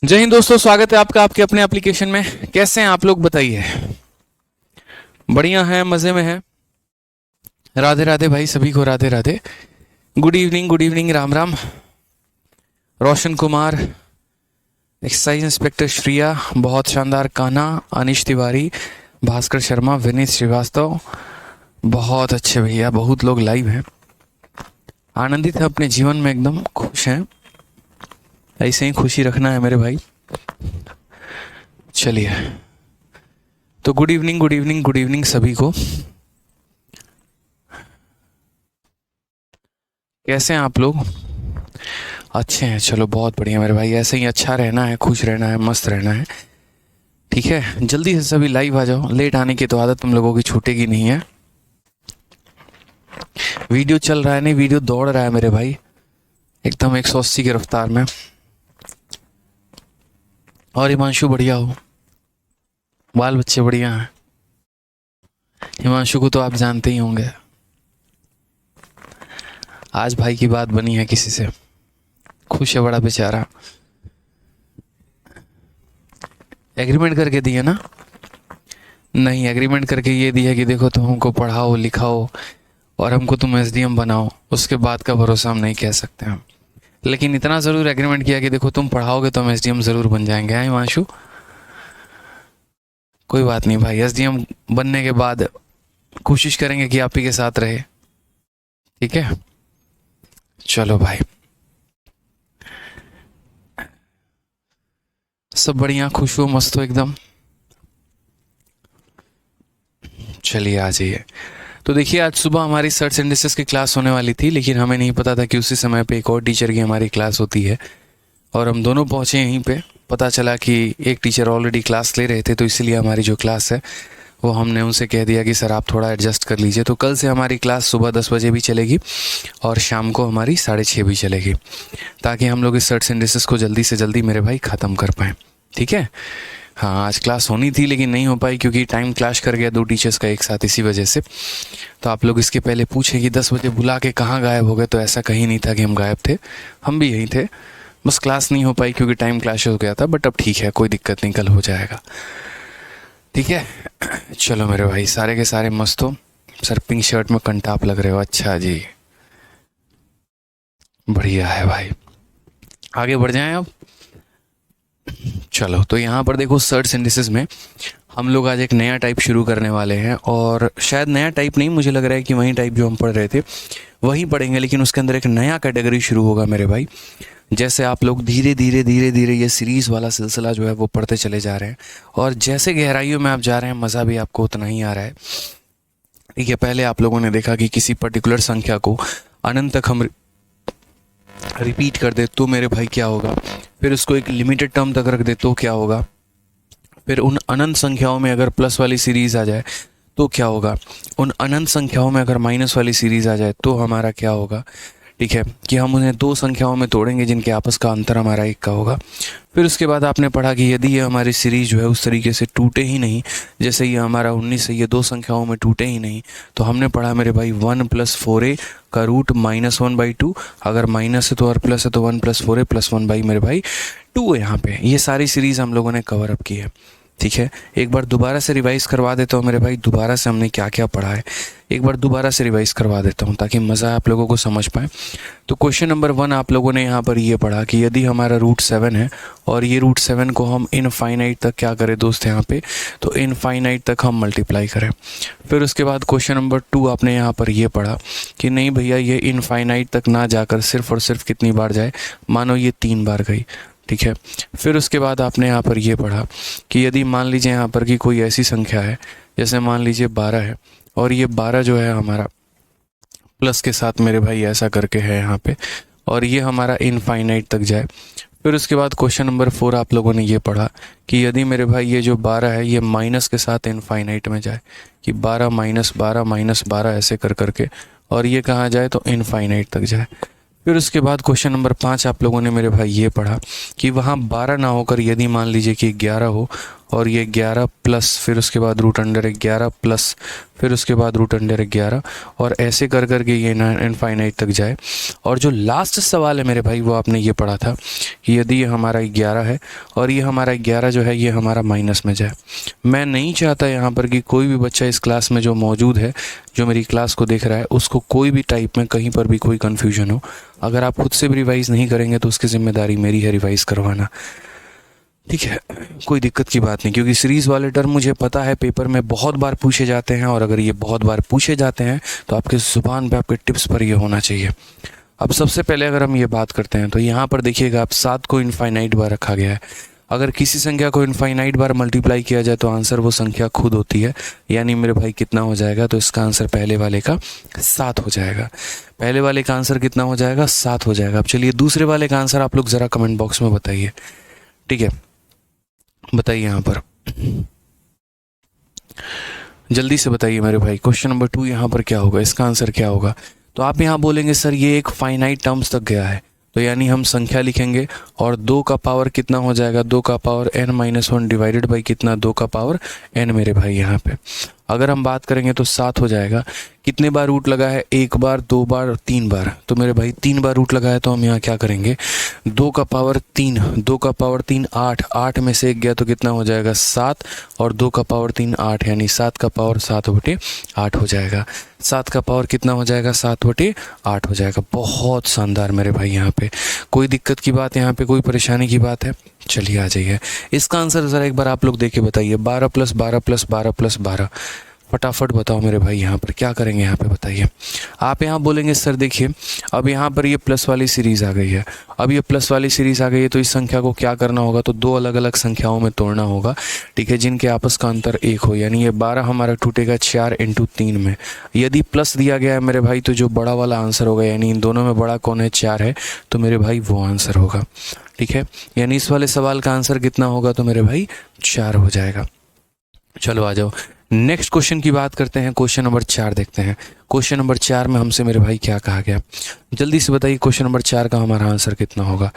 जय हिंद दोस्तों, स्वागत है आपका आपके अपने एप्लीकेशन में। कैसे हैं आप लोग, बताइए। बढ़िया हैं, मज़े में हैं। राधे राधे भाई, सभी को Radhe Radhe. Good evening, good evening, Ram Ram. Roshan Kumar, excise inspector Shriya, बहुत शानदार कान्हा, अनिश तिवारी, भास्कर शर्मा, विनीत श्रीवास्तव, बहुत अच्छे भैया। बहुत लोग लाइव हैं, आनंदित हैं अपने जीवन में, एकदम खुश हैं। ऐसे ही खुशी रखना है मेरे भाई। चलिए, तो good evening, good evening, good evening सभी को। कैसे हैं आप लोग? अच्छे हैं, चलो बहुत बढ़िया मेरे भाई। ऐसे ही अच्छा रहना है, खुश रहना है, मस्त रहना है, ठीक है। जल्दी से सभी लाइव आ जाओ। लेट आने की तो आदत तुम लोगों की छूटेगी नहीं है। वीडियो चल रहा है, नहीं वीडियो दौड़ रहा है मेरे भाई, एकदम 180 की रफ्तार में। और हिमांशु बढ़िया हो, बाल बच्चे बढ़िया हैं। हिमांशु को तो आप जानते ही होंगे। आज भाई की बात बनी है किसी से, खुश है बड़ा बेचारा। एग्रीमेंट करके दिया ना? नहीं, एग्रीमेंट करके ये दिया कि देखो तुम हमको पढ़ाओ लिखाओ और हमको तुम एसडीएम बनाओ। उसके बाद का भरोसा हम नहीं कह सकते हम, लेकिन इतना ज़रूर एग्रीमेंट किया कि देखो तुम पढ़ाओगे तो हम एसडीएम ज़रूर बन जाएंगे। हैं हिमांशु? कोई बात नहीं भाई, एसडीएम बनने के बाद कोशिश करेंगे कि आप ही के साथ रहे, ठीक है। चलो भाई, सब बढ़िया, खुश हो, मस्त हो एकदम। चलिए आ जाइए। तो देखिए, आज सुबह हमारी सर्च सिंथेसिस की क्लास होने वाली थी, लेकिन हमें नहीं पता था कि उसी समय पे एक और टीचर की हमारी क्लास होती है, और हम दोनों पहुंचे यहीं पे। पता चला कि एक टीचर ऑलरेडी क्लास ले रहे थे, तो इसलिए हमारी जो क्लास है वो हमने उनसे कह दिया कि सर आप थोड़ा एडजस्ट कर लीजिए। तो कल से हमारी क्लास सुबह 10 बजे भी चलेगी और शाम को हमारी 6:30 भी चलेगी, ताकि हम लोग इस सर्च सिंथेसिस को जल्दी से जल्दी मेरे भाई ख़त्म कर पाएँ, ठीक है। हाँ, आज क्लास होनी थी लेकिन नहीं हो पाई क्योंकि टाइम क्लैश कर गया दो टीचर्स का एक साथ, इसी वजह से। तो आप लोग इसके पहले पूछें कि 10 बजे बुला के कहाँ गायब हो गए, तो ऐसा कहीं नहीं था कि हम गायब थे, हम भी यहीं थे। बस क्लास नहीं हो पाई क्योंकि टाइम क्लैश हो गया था, बट अब ठीक है, कोई दिक्कत नहीं, कल हो जाएगा, ठीक है। चलो मेरे भाई, सारे के सारे मस्त हो। सर पिंक शर्ट में कंटाप लग रहे हो, अच्छा जी, बढ़िया है भाई। आगे बढ़ जाएं अब। चलो, तो यहाँ पर देखो, सर्च सिंथेसिस में हम लोग आज एक नया टाइप शुरू करने वाले हैं, और शायद नया टाइप नहीं, मुझे लग रहा है कि वही टाइप जो हम पढ़ रहे थे वही पढ़ेंगे, लेकिन उसके अंदर एक नया कैटेगरी शुरू होगा मेरे भाई। जैसे आप लोग धीरे धीरे धीरे धीरे ये सीरीज़ वाला सिलसिला जो है वो पढ़ते चले जा रहे हैं, और जैसे गहराइयों में आप जा रहे हैं मज़ा भी आपको उतना ही आ रहा है, ठीक है। पहले आप लोगों ने देखा कि किसी पर्टिकुलर संख्या को अनंत तक हम रिपीट कर दे तो मेरे भाई क्या होगा, फिर उसको एक लिमिटेड टर्म तक रख दे तो क्या होगा, फिर उन अनंत संख्याओं में अगर प्लस वाली सीरीज़ आ जाए तो क्या होगा, उन अनंत संख्याओं में अगर माइनस वाली सीरीज़ आ जाए तो हमारा क्या होगा, ठीक है। कि हम उन्हें दो संख्याओं में तोड़ेंगे जिनके आपस का अंतर हमारा एक का होगा। फिर उसके बाद आपने पढ़ा कि यदि ये हमारी सीरीज़ जो है उस तरीके से टूटे ही नहीं, जैसे ये हमारा 19 है, ये दो संख्याओं में टूटे ही नहीं, तो हमने पढ़ा मेरे भाई 1 + 4a का रूट -1/2। अगर माइनस है तो और प्लस है तो 1 + 4a + 1 बाई मेरे भाई 2 है। यहाँ पे ये सारी सीरीज़ हम लोगों ने कवर अप की है, ठीक है। एक बार दोबारा से रिवाइज करवा देता हूँ मेरे भाई, दोबारा से हमने क्या क्या पढ़ा है एक बार दोबारा से रिवाइज करवा देता हूँ ताकि मज़ा आप लोगों को समझ पाए। तो क्वेश्चन नंबर 1 आप लोगों ने यहाँ पर ये पढ़ा कि यदि हमारा रूट 7 है और ये रूट 7 को हम इनफाइनाइट तक क्या करें दोस्त, यहाँ पे तो इनफाइनाइट तक हम मल्टीप्लाई करें। फिर उसके बाद क्वेश्चन नंबर 2 आपने यहाँ पर ये पढ़ा कि नहीं भैया, ये इनफाइनाइट तक ना जाकर सिर्फ और सिर्फ कितनी बार जाए, मानो ये 3 बार गई, ठीक है। फिर उसके बाद आपने यहाँ पर ये पढ़ा कि यदि मान लीजिए यहाँ पर कि कोई ऐसी संख्या है, जैसे मान लीजिए 12 है, और ये 12 जो है हमारा प्लस के साथ मेरे भाई ऐसा करके है यहाँ पे, और ये हमारा इनफाइनाइट तक जाए। फिर उसके बाद क्वेश्चन नंबर 4 आप लोगों ने ये पढ़ा कि यदि मेरे भाई ये जो 12 है ये माइनस के साथ इनफाइनाइट में जाए, कि 12 -12 -12 ऐसे कर करके, और ये कहाँ जाए तो इनफाइनाइट तक जाए। फिर उसके बाद क्वेश्चन नंबर 5 आप लोगों ने मेरे भाई ये पढ़ा कि वहाँ 12 ना होकर यदि मान लीजिए कि 11 हो, और ये 11 प्लस फिर उसके बाद रूट अंडर 11 प्लस फिर उसके बाद रूट अंडर 11 और ऐसे कर करके ये इनफाइनाइट तक जाए। और जो लास्ट सवाल है मेरे भाई वो आपने ये पढ़ा था कि यदि ये हमारा 11 है और ये हमारा 11 जो है ये हमारा माइनस में जाए। मैं नहीं चाहता यहाँ पर कि कोई भी बच्चा इस क्लास में जो मौजूद है, जो मेरी क्लास को देख रहा है, उसको कोई भी टाइप में कहीं पर भी कोई कन्फ्यूजन हो। अगर आप खुद से भी रिवाइज़ नहीं करेंगे तो उसकी ज़िम्मेदारी मेरी है रिवाइज़ करवाना, ठीक है। कोई दिक्कत की बात नहीं, क्योंकि सीरीज़ वाले टर्म मुझे पता है पेपर में बहुत बार पूछे जाते हैं और अगर ये बहुत बार पूछे जाते हैं तो आपके ज़ुबान पे, आपके टिप्स पर ये होना चाहिए। अब सबसे पहले अगर हम ये बात करते हैं तो यहाँ पर देखिएगा आप 7 को इनफाइनाइट बार रखा गया है। अगर किसी संख्या को इनफाइनाइट बार मल्टीप्लाई किया जाए तो आंसर वो संख्या खुद होती है, यानी मेरे भाई कितना हो जाएगा, तो इसका आंसर पहले वाले का 7 हो जाएगा। पहले वाले का आंसर कितना हो जाएगा, 7 हो जाएगा। अब चलिए दूसरे वाले का आंसर आप लोग ज़रा कमेंट बॉक्स में बताइए, ठीक है। बताइए यहाँ पर जल्दी से बताइए मेरे भाई। क्वेश्चन नंबर 2 यहाँ पर क्या होगा, इसका आंसर क्या होगा। तो आप यहाँ बोलेंगे सर ये एक फाइनाइट टर्म्स तक गया है, तो यानी हम संख्या लिखेंगे और 2 का पावर कितना हो जाएगा, 2 का पावर n-1 डिवाइडेड बाई कितना, 2 का पावर n मेरे भाई। यहाँ पे अगर हम बात करेंगे तो 7 हो जाएगा। कितने बार रूट लगा है, 1 बार, 2 बार, 3 बार, तो मेरे भाई 3 बार रूट लगा है तो हम यहाँ क्या करेंगे, 2 का पावर 3, 2 का पावर 3 8, 8 में से 1 गया तो कितना हो जाएगा 7 और 2 का पावर 3 8, यानी 7 का पावर 7/8 हो जाएगा। 7 का पावर कितना हो जाएगा, 7/8 हो जाएगा। बहुत शानदार मेरे भाई। यहाँ पे कोई दिक्कत की बात, यहाँ पे कोई परेशानी की बात है, चलिए आ जाइए। इसका आंसर ज़रा एक बार आप लोग देख के बताइए, 12 + 12 + 12 + 12, फटाफट बताओ मेरे भाई। यहाँ पर क्या करेंगे, यहाँ पे बताइए। आप यहाँ बोलेंगे सर देखिए अब यहाँ पर ये प्लस वाली सीरीज़ आ गई है, अब ये प्लस वाली सीरीज़ आ गई है तो इस संख्या को क्या करना होगा, तो 2 अलग अलग संख्याओं में तोड़ना होगा, ठीक है, जिनके आपस का अंतर 1 हो। यानी ये 12 हमारा टूटेगा 4 × 3 में। यदि प्लस दिया गया है मेरे भाई तो जो बड़ा वाला आंसर होगा, यानी इन दोनों में बड़ा कौन है, 4 है, तो मेरे भाई वो आंसर होगा, ठीक है। यानी इस वाले सवाल का आंसर कितना होगा, तो मेरे भाई 4 हो जाएगा। चलो आ जाओ नेक्स्ट क्वेश्चन की बात करते हैं। क्वेश्चन नंबर 4 देखते हैं। क्वेश्चन नंबर 4 में हमसे मेरे भाई क्या कहा गया, जल्दी से बताइए। क्वेश्चन नंबर 4 का हमारा आंसर कितना होगा।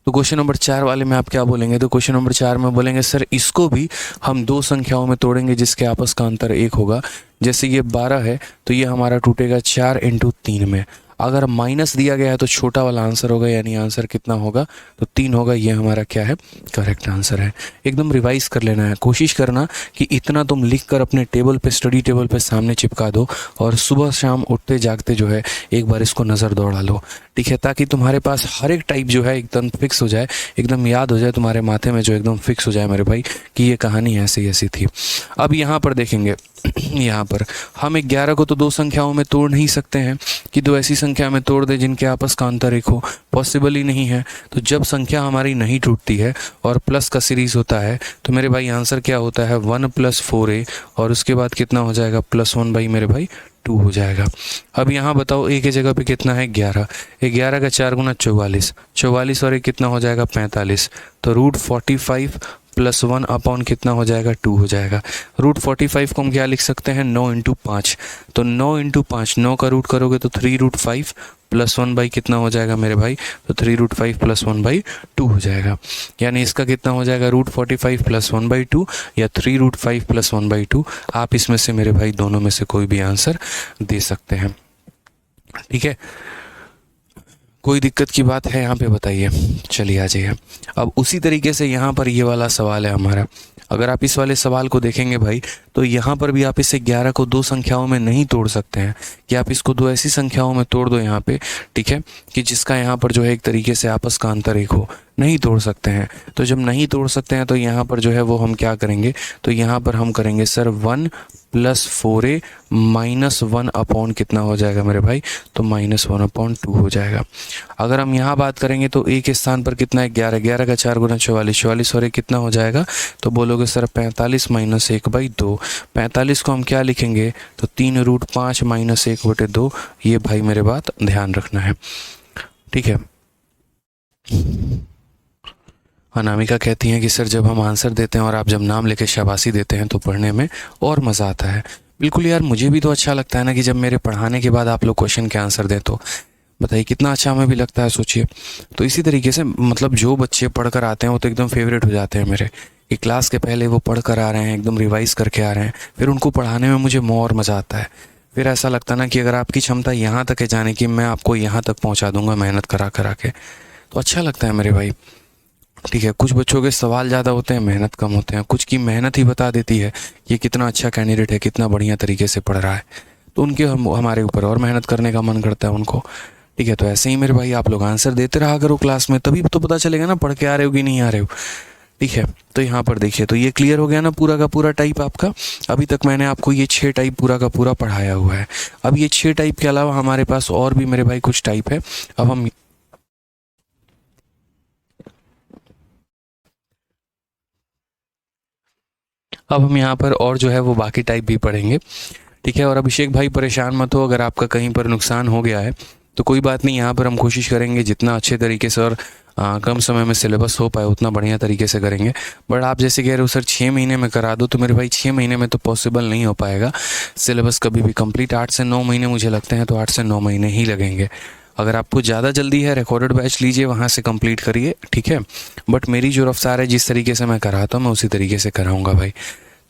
तो क्वेश्चन नंबर 4 वाले में आप क्या बोलेंगे, तो क्वेश्चन नंबर 4 में बोलेंगे सर इसको भी हम 2 संख्याओं में तोड़ेंगे जिसके आपस का अंतर 1 होगा। जैसे ये 12 है तो ये हमारा टूटेगा 4 × 3 में। अगर माइनस दिया गया है तो छोटा वाला आंसर होगा, यानी आंसर कितना होगा, तो 3 होगा। ये हमारा क्या है, करेक्ट आंसर है। एकदम रिवाइज कर लेना है, कोशिश करना कि इतना तुम लिख कर अपने टेबल पे, स्टडी टेबल पे सामने चिपका दो और सुबह शाम उठते जागते जो है एक बार इसको नज़र दौड़ा लो, ठीक है, ताकि तुम्हारे पास हर एक टाइप जो है एकदम फिक्स हो जाए, एकदम याद हो जाए तुम्हारे माथे में, जो एकदम फिक्स हो जाए मेरे भाई कि ये कहानी ऐसी ऐसी थी। अब यहाँ पर देखेंगे यहाँ पर हम 11 को तो 2 संख्याओं में तोड़ नहीं सकते हैं कि 2 ऐसी संख्या में तोड़ दे जिनके आपस का अंतर 1 हो, पॉसिबल ही नहीं है। तो जब संख्या हमारी नहीं टूटती है और प्लस का सीरीज होता है तो मेरे भाई आंसर क्या होता है, 1 + 4a और उसके बाद कितना हो जाएगा, +1 भाई मेरे भाई 2 हो जाएगा। अब यहाँ बताओ a की जगह पे कितना है, 11, 11 का 4 × 44, 44 और 1 कितना हो जाएगा, 45, तो √45 + 1 कितना हो जाएगा, 2 हो जाएगा। √45 को हम क्या लिख सकते हैं, 9 × 5, तो 9 × 5, 9 का रूट करोगे तो 3√5 + 1 बाई कितना हो जाएगा मेरे भाई, तो 3√5 + 1/2 हो जाएगा। यानी इसका कितना हो जाएगा, √45 + 1/2 या 3√5 + 1/2। आप इसमें से मेरे भाई दोनों में से कोई भी आंसर दे सकते हैं, ठीक है। कोई दिक्कत की बात है यहाँ पे बताइए, चलिए आ जाइए। अब उसी तरीके से यहाँ पर ये वाला सवाल है हमारा। अगर आप इस वाले सवाल को देखेंगे भाई तो यहाँ पर भी आप इसे 11 को 2 संख्याओं में नहीं तोड़ सकते हैं कि आप इसको 2 ऐसी संख्याओं में तोड़ दो यहाँ पे, ठीक है, कि जिसका यहाँ पर जो है एक तरीके से आपस का अंतर 1 हो, नहीं तोड़ सकते हैं। तो जब नहीं तोड़ सकते हैं तो यहाँ पर जो है वो हम क्या करेंगे, तो यहाँ पर हम करेंगे सर 1 + 4a - 1 कितना हो जाएगा मेरे भाई, तो -1/2 हो जाएगा। अगर हम यहाँ बात करेंगे तो a के स्थान पर कितना है, 11, 11 का 4 × 44, 44 और 1 कितना हो जाएगा, तो बोलोगे सर 45 - 1/2। 45 को हम क्या लिखेंगे, तो 3√5 - 1/2। ये भाई मेरे बात ध्यान रखना है, ठीक है। अनामिका कहती हैं कि सर जब हम आंसर देते हैं और आप जब नाम लेके शाबाशी देते हैं तो पढ़ने में और मज़ा आता है। बिल्कुल यार, मुझे भी तो अच्छा लगता है ना कि जब मेरे पढ़ाने के बाद आप लोग क्वेश्चन के आंसर दें, तो बताइए कितना अच्छा हमें भी लगता है, सोचिए। तो इसी तरीके से मतलब जो बच्चे पढ़कर आते हैं वो तो एकदम फेवरेट हो जाते हैं मेरे, कि क्लास के पहले वो पढ़ कर आ रहे हैं, एकदम रिवाइज़ करके आ रहे हैं, फिर उनको पढ़ाने में मुझे और मज़ा आता है। फिर ऐसा लगता ना कि अगर आपकी क्षमता यहाँ तक है जाने की, मैं आपको यहाँ तक पहुँचा दूँगा मेहनत करा करा के, तो अच्छा लगता है मेरे भाई। ठीक है, कुछ बच्चों के सवाल ज़्यादा होते हैं, मेहनत कम होते हैं, कुछ की मेहनत ही बता देती है ये कितना अच्छा कैंडिडेट है, कितना बढ़िया तरीके से पढ़ रहा है, तो उनके हमारे ऊपर और मेहनत करने का मन करता है उनको। ठीक है, तो ऐसे ही मेरे भाई आप लोग आंसर देते रहा करो क्लास में, तभी तो पता चलेगा ना पढ़ के आ रहे हो कि नहीं आ रहे हो। ठीक है, तो यहाँ पर देखिए, तो ये क्लियर हो गया ना पूरा का पूरा टाइप आपका। अभी तक मैंने आपको ये 6 टाइप पूरा का पूरा पढ़ाया हुआ है। अब ये 6 टाइप के अलावा हमारे पास और भी मेरे भाई कुछ टाइप है। अब हम यहाँ पर और जो है वो बाकी टाइप भी पढ़ेंगे। ठीक है, और अभिषेक भाई परेशान मत हो, अगर आपका कहीं पर नुकसान हो गया है तो कोई बात नहीं, यहाँ पर हम कोशिश करेंगे जितना अच्छे तरीके से और कम समय में सिलेबस हो पाए उतना बढ़िया तरीके से करेंगे। बट आप जैसे कह रहे हो सर 6 महीने में करा दो, तो मेरे भाई 6 महीने में तो पॉसिबल नहीं हो पाएगा सिलेबस कभी भी कंप्लीट। 8 से 9 महीने मुझे लगते हैं, तो 8 से 9 महीने ही लगेंगे। अगर आपको ज़्यादा जल्दी है, रिकॉर्डेड बैच लीजिए, वहाँ से कंप्लीट करिए। ठीक है, बट मेरी जो रफ्तार है, जिस तरीके से मैं कराता हूँ मैं उसी तरीके से कराऊँगा भाई।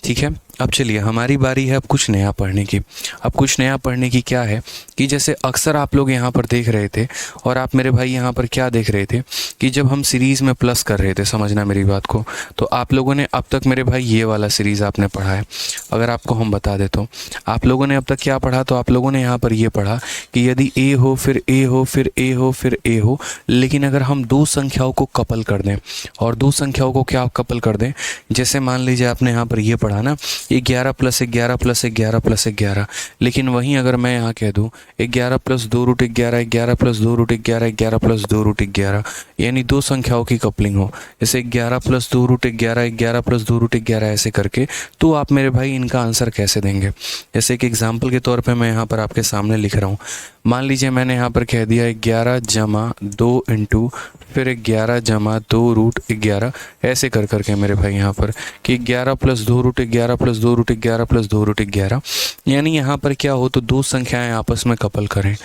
ठीक है, अब चलिए हमारी बारी है अब कुछ नया पढ़ने की। अब कुछ नया पढ़ने की क्या है कि जैसे अक्सर आप लोग यहाँ पर देख रहे थे, और आप मेरे भाई यहाँ पर क्या देख रहे थे कि जब हम सीरीज़ में प्लस कर रहे थे, समझना मेरी बात को, तो आप लोगों ने अब तक मेरे भाई ये वाला सीरीज़ आपने पढ़ा है। अगर आपको हम बता दें तो आप लोगों ने अब तक क्या पढ़ा, तो आप लोगों ने यहाँ पर ये पढ़ा कि यदि ए हो फिर ए हो फिर ए हो फिर ए हो, लेकिन अगर हम दो संख्याओं को कपल कर दें, और दो संख्याओं को क्या कपल कर दें, जैसे मान लीजिए आपने यहाँ पर ये पढ़ा ना 11 + 11 + 11 + 11, लेकिन वहीं अगर मैं यहाँ कह दूँ 11 + 2√11, 11 + 2√11, 11 + 2√11, यानी दो संख्याओं की कपलिंग हो, जैसे 11 + 2√11, 11 + 2√11 ऐसे करके, तो आप मेरे भाई इनका आंसर कैसे देंगे। जैसे एक एग्जाम्पल के तौर पे मैं यहाँ पर आपके सामने लिख रहा हूँ। मान लीजिए मैंने यहाँ पर कह दिया 11 + 2 इंटू फिर 11 + 2√11, ऐसे कर करके मेरे भाई यहाँ पर कि 11 + 2√11 + 2√11 + 2√11, यानी यहाँ पर क्या हो, तो दो संख्याएं आपस में कपल करें।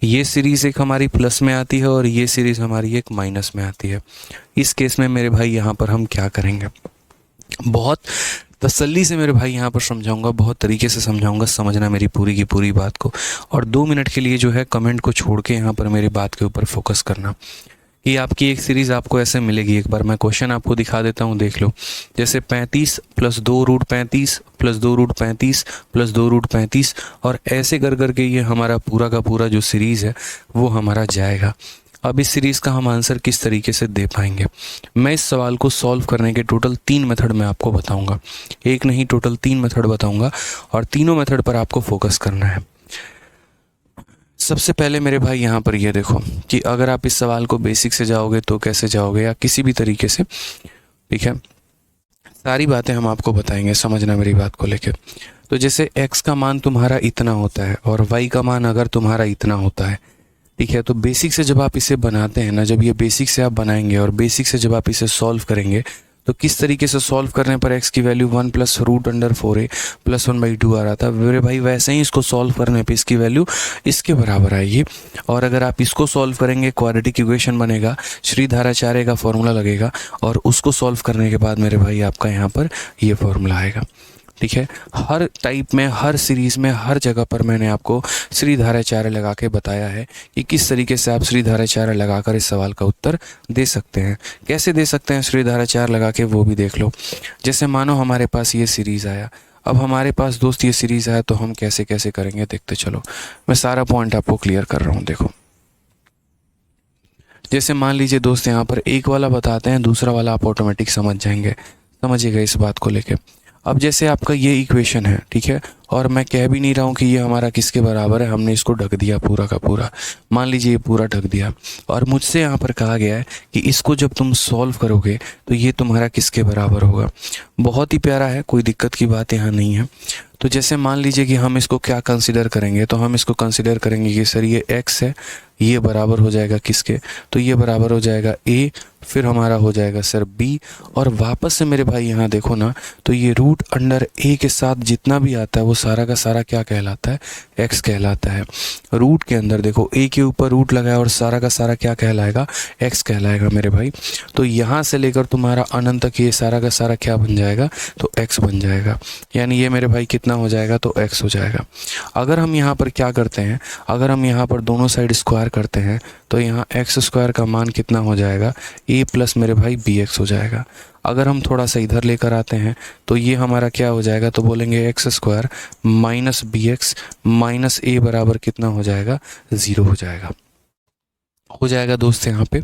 ये सीरीज़ एक हमारी प्लस में आती है और ये सीरीज़ हमारी एक माइनस में आती है। इस केस में मेरे भाई यहाँ पर हम क्या करेंगे, बहुत तसल्ली से मेरे भाई यहाँ पर समझाऊंगा, बहुत तरीके से समझाऊंगा, समझना मेरी पूरी की पूरी बात को। और 2 मिनट के लिए जो है कमेंट को छोड़ के यहाँ पर मेरी बात के ऊपर फोकस करना। कि आपकी एक सीरीज़ आपको ऐसे मिलेगी, एक बार मैं क्वेश्चन आपको दिखा देता हूँ, देख लो। जैसे 35 + 2√35 + 2√35 + 2√35, और ऐसे कर करके ये हमारा पूरा का पूरा जो सीरीज़ है वो हमारा जाएगा। अब इस सीरीज़ का हम आंसर किस तरीके से दे पाएंगे, मैं इस सवाल को सॉल्व करने के टोटल 3 मेथड मैं आपको बताऊंगा। एक नहीं, टोटल 3 मेथड बताऊंगा, और तीनों मेथड पर आपको फोकस करना है। सबसे पहले मेरे भाई यहाँ पर ये देखो कि अगर आप इस सवाल को बेसिक से जाओगे तो कैसे जाओगे, या किसी भी तरीके से, ठीक है, सारी बातें हम आपको बताएंगे, समझना मेरी बात को लेकर। तो जैसे x का मान तुम्हारा इतना होता है और y का मान अगर तुम्हारा इतना होता है, ठीक है, तो बेसिक से जब आप इसे बनाते हैं ना, जब ये बेसिक से आप बनाएंगे और बेसिक से जब आप इसे सॉल्व करेंगे, तो किस तरीके से सॉल्व करने पर x की वैल्यू 1 + √4a + 1/2 आ रहा था, मेरे भाई वैसे ही इसको सॉल्व करने पे इसकी वैल्यू इसके बराबर आएगी। और अगर आप इसको सॉल्व करेंगे, क्वाड्रेटिक इक्वेशन बनेगा, श्रीधाराचार्य का फॉर्मूला लगेगा, और उसको सॉल्व करने के बाद मेरे भाई आपका यहाँ पर ये फॉर्मूला आएगा। ठीक है, हर टाइप में, हर सीरीज़ में, हर जगह पर मैंने आपको श्रीधाराचार्य लगा के बताया है कि किस तरीके से आप श्रीधाराचार्य लगाकर इस सवाल का उत्तर दे सकते हैं। कैसे दे सकते हैं श्रीधाराचार्य लगा के, वो भी देख लो। जैसे मानो हमारे पास ये सीरीज़ आया, अब हमारे पास दोस्त ये सीरीज़ आया, तो हम कैसे कैसे करेंगे देखते चलो। मैं सारा पॉइंट आपको क्लियर कर रहा हूँ, देखो। जैसे मान लीजिए दोस्त यहाँ पर एक वाला बताते हैं, दूसरा वाला आप ऑटोमेटिक समझ जाएंगे, समझिएगा इस बात को लेके। अब जैसे आपका ये इक्वेशन है, ठीक है, और मैं कह भी नहीं रहा हूँ कि ये हमारा किसके बराबर है, हमने इसको ढक दिया पूरा का पूरा, मान लीजिए ये पूरा ढक दिया, और मुझसे यहाँ पर कहा गया है कि इसको जब तुम सॉल्व करोगे तो ये तुम्हारा किसके बराबर होगा। बहुत ही प्यारा है, कोई दिक्कत की बात यहाँ नहीं है। तो जैसे मान लीजिए कि हम इसको क्या कंसिडर करेंगे, तो हम इसको कंसिडर करेंगे कि सर ये x है, ये बराबर हो जाएगा किसके, तो ये बराबर हो जाएगा a, फिर हमारा हो जाएगा सर b, और वापस से मेरे भाई यहाँ देखो ना, तो ये √a के साथ जितना भी आता है वो सारा का सारा क्या कहलाता है, x कहलाता है। रूट के अंदर देखो a के ऊपर रूट लगाया और सारा का सारा क्या कहलाएगा, x कहलाएगा मेरे भाई। तो यहाँ से लेकर तुम्हारा अनंत तक ये सारा का सारा क्या बन जाएगा, तो x बन जाएगा। यानी ये मेरे भाई कितना हो जाएगा, तो x हो जाएगा। अगर हम यहाँ पर क्या करते हैं, अगर हम यहाँ पर दोनों साइड स्क्वायर करते हैं तो यहाँ एक्स स्क्वायर का मान कितना हो जाएगा, a प्लस मेरे भाई bx हो जाएगा। अगर हम थोड़ा सा इधर लेकर आते हैं तो ये हमारा क्या हो जाएगा, तो बोलेंगे x square minus bx minus a बराबर कितना हो जाएगा, 0 हो जाएगा दोस्त यहाँ पे।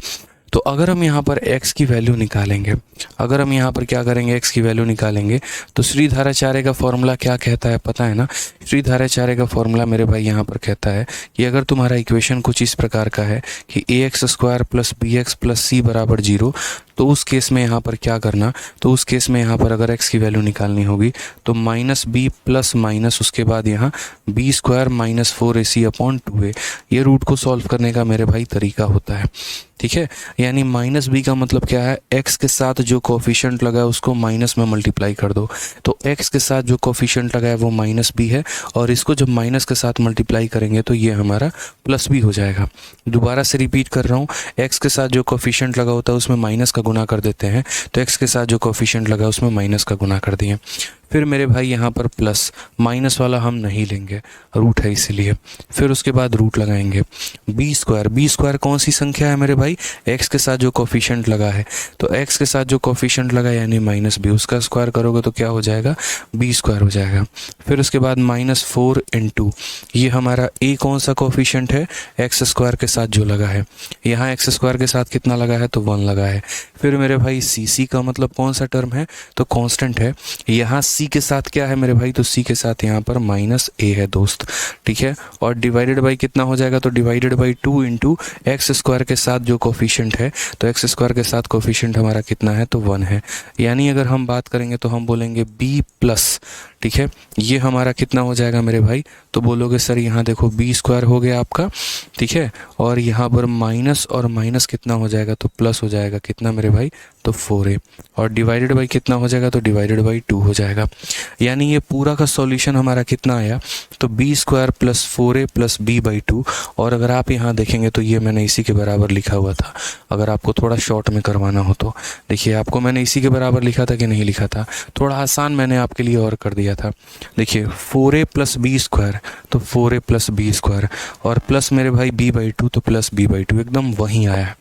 तो अगर हम यहाँ पर x की वैल्यू निकालेंगे, अगर हम यहाँ पर क्या करेंगे, x की वैल्यू निकालेंगे तो श्रीधाराचार्य का फॉर्मूला क्या कहता है पता है ना। श्रीधाराचार्य का फॉर्मूला मेरे भाई यहाँ पर कहता है कि अगर तुम्हारा इक्वेशन कुछ इस प्रकार का है कि ax square plus bx plus c बराबर 0, तो उस केस में यहाँ पर क्या करना, तो उस केस में यहाँ पर अगर x की वैल्यू निकालनी होगी तो माइनस b प्लस माइनस उसके बाद यहाँ b square minus 4ac upon 2a, ये रूट को सॉल्व करने का मेरे भाई तरीका होता है। ठीक है, यानी माइनस b का मतलब क्या है, x के साथ जो कोफिशिएंट लगा है उसको माइनस में मल्टीप्लाई कर दो। तो x के साथ जो कोफिशिएंट लगा है वो माइनस b है और इसको जब माइनस के साथ मल्टीप्लाई करेंगे तो ये हमारा प्लस b हो जाएगा। दोबारा से रिपीट कर रहा हूँ, x के साथ जो कोफिशिएंट लगा होता है उसमें माइनस का गुना कर देते हैं, तो x के साथ जो कोफिशिएंट लगा उसमें माइनस का गुना कर दिए। फिर मेरे भाई यहाँ पर प्लस, माइनस वाला हम नहीं लेंगे, रूट है इसीलिए। फिर उसके बाद रूट लगाएंगे बी स्क्वायर कौन सी संख्या है मेरे भाई, x के साथ जो कोफिशिएंट लगा है, तो x के साथ जो कोफिशिएंट लगा यानी माइनस b, उसका स्क्वायर करोगे तो क्या हो जाएगा, बी स्क्वायर हो जाएगा। फिर उसके बाद माइनस 4 इंटू ये हमारा a कौन सा कोफिशिएंट है, x स्क्वायर के साथ जो लगा है, यहाँ x स्क्वायर के साथ कितना लगा है, तो 1 लगा है। फिर मेरे भाई c का मतलब कौन सा टर्म है, तो कांस्टेंट है। यहाँ c के साथ क्या है मेरे भाई, तो c के साथ यहाँ पर माइनस a है दोस्त। ठीक है, और डिवाइडेड बाई कितना हो जाएगा, तो divided by 2 into x square के साथ जो कोफिशिएंट है, तो एक्स स्क्वायर के साथ कोफिशिएंट हमारा कितना है, तो 1 है। यानी अगर हम बात करेंगे तो हम बोलेंगे b प्लस, ठीक है, ये हमारा कितना हो जाएगा मेरे भाई, तो बोलोगे सर यहाँ देखो b स्क्वायर हो गया आपका, ठीक है, और यहाँ पर माइनस और माइनस कितना हो जाएगा, तो प्लस हो जाएगा कितना मेरे भाई, तो 4a, और डिवाइडेड बाई कितना हो जाएगा, तो डिवाइडेड बाई 2 हो जाएगा। यानी ये पूरा का सॉल्यूशन हमारा कितना आया, तो b square plus 4a plus b by 2। और अगर आप यहाँ देखेंगे तो ये मैंने इसी के बराबर लिखा हुआ था, अगर आपको थोड़ा शॉर्ट में करवाना हो तो देखिए, आपको मैंने इसी के बराबर लिखा था कि नहीं लिखा था, थोड़ा आसान मैंने आपके लिए और कर दिया था। देखिए 4a प्लस बी स्क्वायर, तो 4a प्लस बी स्क्वायर, और प्लस मेरे भाई b बाई 2, तो प्लस b बाई 2, एकदम वहीं आया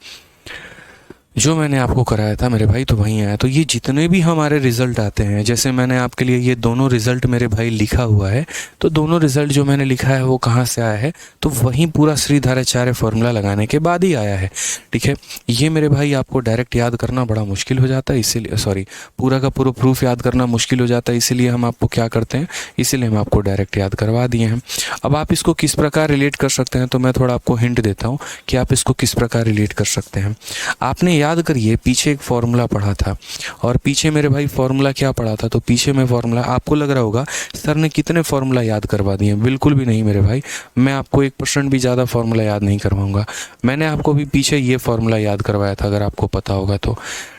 जो मैंने आपको कराया था मेरे भाई, तो वहीं आया। तो ये जितने भी हमारे रिज़ल्ट आते हैं, जैसे मैंने आपके लिए ये दोनों रिज़ल्ट मेरे भाई लिखा हुआ है, तो दोनों रिज़ल्ट जो मैंने लिखा है वो कहाँ से आया है, तो वहीं पूरा श्रीधाराचार्य फॉर्मूला लगाने के बाद ही आया है। ठीक है, ये मेरे भाई आपको डायरेक्ट याद करना बड़ा मुश्किल हो जाता है, इसीलिए पूरा का पूरा प्रूफ याद करना मुश्किल हो जाता है, इसीलिए हम आपको क्या करते हैं, इसीलिए हम आपको डायरेक्ट याद करवा दिए हैं। अब आप इसको किस प्रकार रिलेट कर सकते हैं, तो मैं थोड़ा आपको हिंट देता हूँ कि आप इसको किस प्रकार रिलेट कर सकते हैं। आपने याद करिए पीछे एक फॉर्मूला पढ़ा था, और पीछे मेरे भाई फॉर्मूला क्या पढ़ा था, तो पीछे में फॉर्मूला, आपको लग रहा होगा सर ने कितने फॉर्मूला याद करवा दिए, बिल्कुल भी नहीं मेरे भाई, मैं आपको 1% भी ज़्यादा फॉर्मूला याद नहीं करवाऊंगा। मैंने आपको भी पीछे ये फॉर्मूला याद करवाया था, अगर आपको पता होगा तो।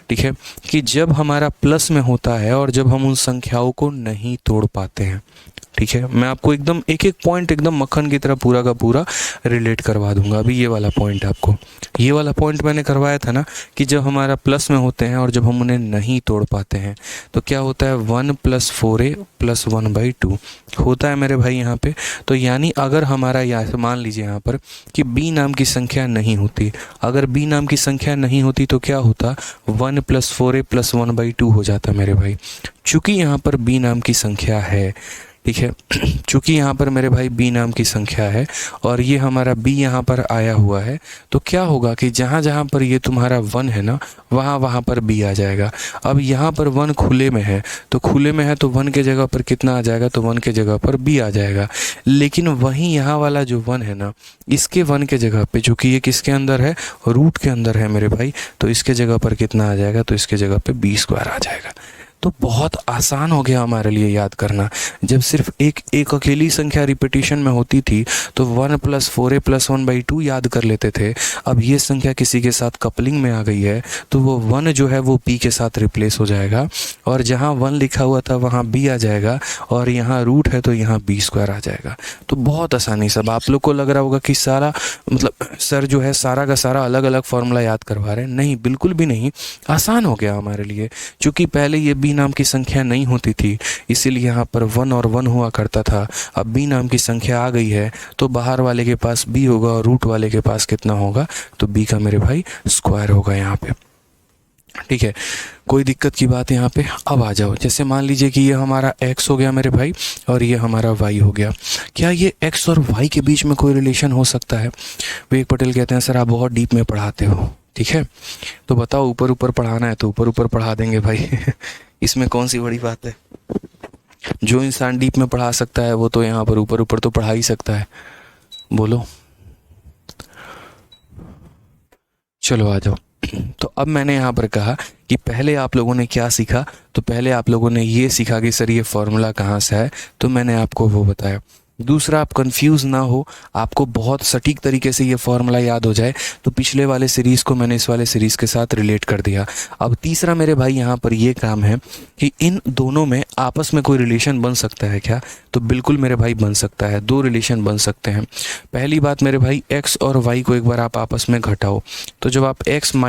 ठीक है, कि जब हमारा प्लस में होता है और जब हम उन संख्याओं को नहीं तोड़ पाते हैं, ठीक है, मैं आपको एकदम एक एक पॉइंट एकदम मक्खन की तरह पूरा का पूरा रिलेट करवा दूंगा। अभी ये वाला पॉइंट आपको, ये वाला पॉइंट मैंने करवाया था ना, कि जब हमारा प्लस में होते हैं और जब हम उन्हें नहीं तोड़ पाते हैं तो क्या होता है, 1 प्लस 4a प्लस 1 बाई 2 होता है मेरे भाई यहाँ पे। तो यानी अगर हमारा यहाँ मान लीजिए यहाँ पर कि b नाम की संख्या नहीं होती, अगर b नाम की संख्या नहीं होती तो क्या होता, 1 प्लस 4a प्लस 1 बाई 2 हो जाता मेरे भाई। चूँकि यहाँ पर b नाम की संख्या है, ठीक है, चूँकि यहाँ पर मेरे भाई b नाम की संख्या है और ये हमारा b यहाँ पर आया हुआ है, तो क्या होगा कि जहाँ जहाँ पर ये तुम्हारा 1 है ना, वहाँ पर b आ जाएगा। अब यहाँ पर 1 खुले में है, तो खुले में है तो 1 के जगह पर कितना आ जाएगा, तो 1 के जगह पर b आ जाएगा। लेकिन वहीं यहाँ वाला जो 1 है ना, इसके 1 के जगह पे, चूँकि ये किसके अंदर है, रूट के अंदर है मेरे भाई, तो इसके जगह पर कितना आ जाएगा, तो इसके जगह पे b स्क्वायर आ जाएगा। तो बहुत आसान हो गया हमारे लिए याद करना। जब सिर्फ एक अकेली संख्या रिपीटिशन में होती थी तो 1 + 4a + 1/2 याद कर लेते थे। अब ये संख्या किसी के साथ कपलिंग में आ गई है तो वो 1 जो है वो b के साथ रिप्लेस हो जाएगा, और जहाँ 1 लिखा हुआ था वहाँ b आ जाएगा, और यहाँ रूट है तो यहाँ b² आ जाएगा। तो बहुत आसानी से। अब आप लोग को लग रहा होगा कि सारा मतलब सर जो है सारा का सारा अलग अलग फॉर्मूला याद करवा रहे हैं। नहीं, बिल्कुल भी नहीं, आसान हो गया हमारे लिए। क्योंकि पहले ये b नाम की संख्या नहीं होती थी, इसीलिए यहाँ पर 1 और 1 हुआ करता था। अब b नाम की संख्या आ गई है तो बाहर वाले के पास b होगा और रूट वाले के पास कितना होगा, तो b का मेरे भाई स्क्वायर होगा यहाँ पे। ठीक है, कोई दिक्कत की बात यहाँ पे। अब आ जाओ, जैसे मान लीजिए कि ये हमारा x हो गया मेरे भाई और ये हमारा y हो गया। क्या ये x और y के बीच में कोई रिलेशन हो सकता है? विवेक पटेल कहते हैं सर आप बहुत डीप में पढ़ाते हो। ठीक है, तो बताओ, ऊपर ऊपर पढ़ाना है तो ऊपर ऊपर पढ़ा देंगे भाई इसमें कौन सी बड़ी बात है। जो इंसान डीप में पढ़ा सकता है वो तो यहाँ पर ऊपर ऊपर तो पढ़ा ही सकता है। बोलो, चलो आ जाओ। तो अब मैंने यहाँ पर कहा कि पहले आप लोगों ने क्या सीखा, तो पहले आप लोगों ने ये सीखा कि सर ये फॉर्मूला कहाँ से है, तो मैंने आपको वो बताया। दूसरा, आप कंफ्यूज ना हो, आपको बहुत सटीक तरीके से ये फॉर्मूला याद हो जाए, तो पिछले वाले सीरीज़ को मैंने इस वाले सीरीज़ के साथ रिलेट कर दिया। अब तीसरा मेरे भाई यहाँ पर ये काम है कि इन दोनों में आपस में कोई रिलेशन बन सकता है क्या, तो बिल्कुल मेरे भाई बन सकता है। दो रिलेशन बन सकते हैं। पहली बात मेरे भाई, x और y को एक बार आप आपस में घटाओ, तो जब आप x -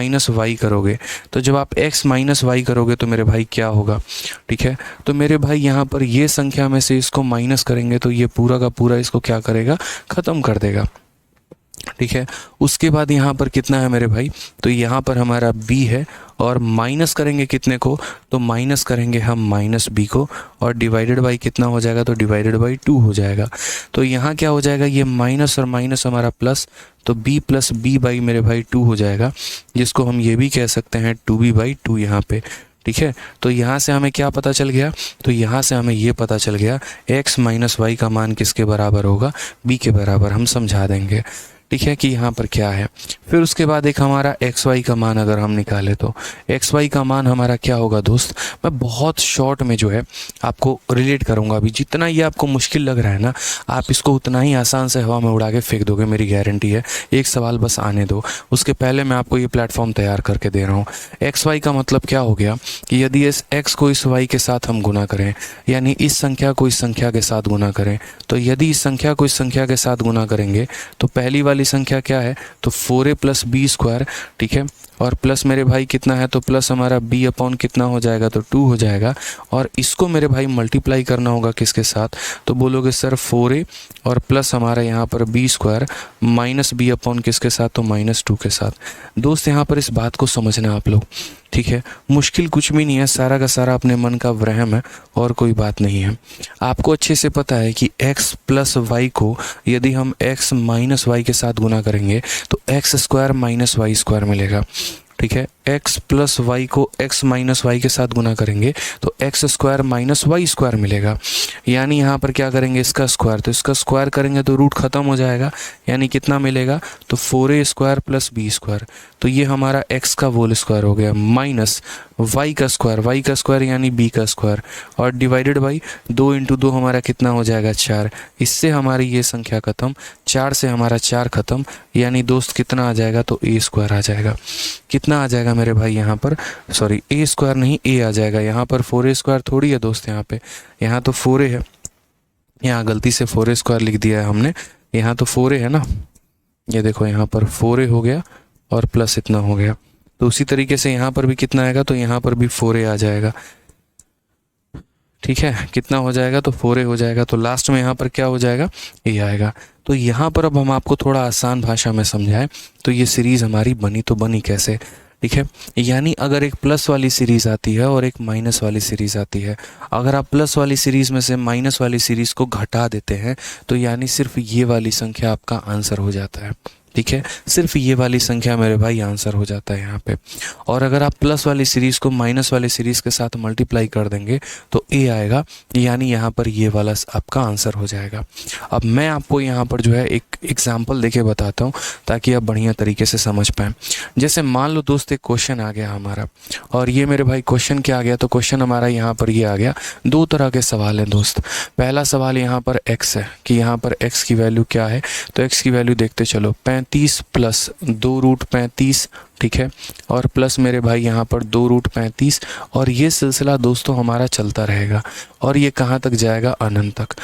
y करोगे तो मेरे भाई क्या होगा। ठीक है, तो मेरे भाई यहाँ पर ये संख्या में से इसको माइनस करेंगे तो ये पूरा का पूरा इसको क्या करेगा, ख़त्म कर देगा। ठीक है, उसके बाद यहाँ पर कितना है मेरे भाई, तो यहाँ पर हमारा b है, और माइनस करेंगे कितने को, तो माइनस करेंगे हम -b को, और डिवाइडेड बाई कितना हो जाएगा, तो डिवाइडेड बाई 2 हो जाएगा। तो यहाँ क्या हो जाएगा, ये माइनस और माइनस हमारा प्लस, तो b + b बाई मेरे भाई 2 हो जाएगा, जिसको हम ये भी कह सकते हैं 2b/2 यहाँ पे। ठीक है, तो यहाँ से हमें क्या पता चल गया, तो यहाँ से हमें ये पता चल गया x - y का मान किसके बराबर होगा, b के बराबर। हम समझा देंगे। ठीक है, कि यहाँ पर क्या है। फिर उसके बाद एक हमारा xy का मान अगर हम निकाले तो xy का मान हमारा क्या होगा दोस्त, मैं बहुत शॉर्ट में जो है आपको रिलेट करूँगा। अभी जितना ये आपको मुश्किल लग रहा है ना, आप इसको उतना ही आसान से हवा में उड़ा के फेंक दोगे, मेरी गारंटी है। एक सवाल बस आने दो, उसके पहले मैं आपको ये प्लेटफॉर्म तैयार करके दे रहा हूँ। xy का मतलब क्या हो गया कि यदि इस x को इस y के साथ हम गुना करें, यानी इस संख्या को इस संख्या के साथ गुना करें, तो यदि इस संख्या को इस संख्या के साथ गुना करेंगे तो पहली वाली संख्या क्या है, तो 4a + b²। ठीक है, और प्लस मेरे भाई कितना है, तो प्लस हमारा b/ कितना हो जाएगा, तो 2 हो जाएगा। और इसको मेरे भाई मल्टीप्लाई करना होगा किसके साथ, तो बोलोगे सर 4a और प्लस हमारा यहाँ पर b² माइनस b/ किसके साथ, तो -2 के साथ। दोस्त यहाँ पर इस बात को समझना आप लोग। ठीक है, मुश्किल कुछ भी नहीं है, सारा का सारा अपने मन का वहम है और कोई बात नहीं है। आपको अच्छे से पता है कि x + y को यदि हम x - y के साथ गुना करेंगे तो x² - y² मिलेगा। ठीक है, x + y को x - y के साथ गुना करेंगे तो x² - y² मिलेगा। यानी यहाँ पर क्या करेंगे, इसका स्क्वायर, तो इसका स्क्वायर करेंगे तो रूट ख़त्म हो जाएगा, यानी कितना मिलेगा, तो 4a² + b²। तो ये हमारा x का होल स्क्वायर हो गया, माइनस y का स्क्वायर यानी b का स्क्वायर, और डिवाइडेड बाई 2 × 2 हमारा कितना हो जाएगा, 4। इससे हमारी ये संख्या ख़त्म, 4 से हमारा 4 ख़त्म, यानी दोस्त कितना आ जाएगा, तो a² आ जाएगा। कितना आ जाएगा मेरे भाई यहाँ पर, सॉरी a² नहीं a आ जाएगा। यहाँ पर 4a² थोड़ी है दोस्त, यहाँ तो 4a है, यहाँ गलती से 4a² लिख दिया है हमने, यहाँ तो 4a है ना, ये देखो यहाँ पर 4a हो गया और प्लस इतना हो गया। तो उसी तरीके से यहाँ पर भी कितना आएगा, तो यहाँ पर भी 4a आ जाएगा। ठीक है, कितना हो जाएगा, तो 4a हो जाएगा। तो लास्ट में यहाँ पर क्या हो जाएगा, a आएगा। तो यहाँ पर अब हम आपको थोड़ा आसान भाषा में समझाएं तो ये सीरीज़ हमारी बनी तो बनी कैसे। ठीक है, यानी अगर एक प्लस वाली सीरीज़ आती है और एक माइनस वाली सीरीज़ आती है, अगर आप प्लस वाली सीरीज़ में से माइनस वाली सीरीज़ को घटा देते हैं तो यानी सिर्फ ये वाली संख्या आपका आंसर हो जाता है। ठीक है, सिर्फ ये वाली संख्या मेरे भाई आंसर हो जाता है यहाँ पे। और अगर आप प्लस वाली सीरीज़ को माइनस वाली सीरीज़ के साथ मल्टीप्लाई कर देंगे तो ए आएगा, यानी यहाँ पर ये वाला आपका आंसर हो जाएगा। अब मैं आपको यहाँ पर जो है एक एग्जाम्पल देके बताता हूँ ताकि आप बढ़िया तरीके से समझ पाएँ। जैसे मान लो दोस्त एक क्वेश्चन आ गया हमारा, और ये मेरे भाई क्वेश्चन क्या आ गया, तो क्वेश्चन हमारा यहाँ पर ये आ गया। दो तरह के सवाल हैं दोस्त। पहला सवाल यहाँ पर x है कि यहाँ पर x की वैल्यू क्या है, तो x की वैल्यू देखते चलो 35 प्लस 2√35, ठीक है, और प्लस मेरे भाई यहाँ पर 2√35, और ये सिलसिला दोस्तों हमारा चलता रहेगा और ये कहाँ तक जाएगा, अनंत तक।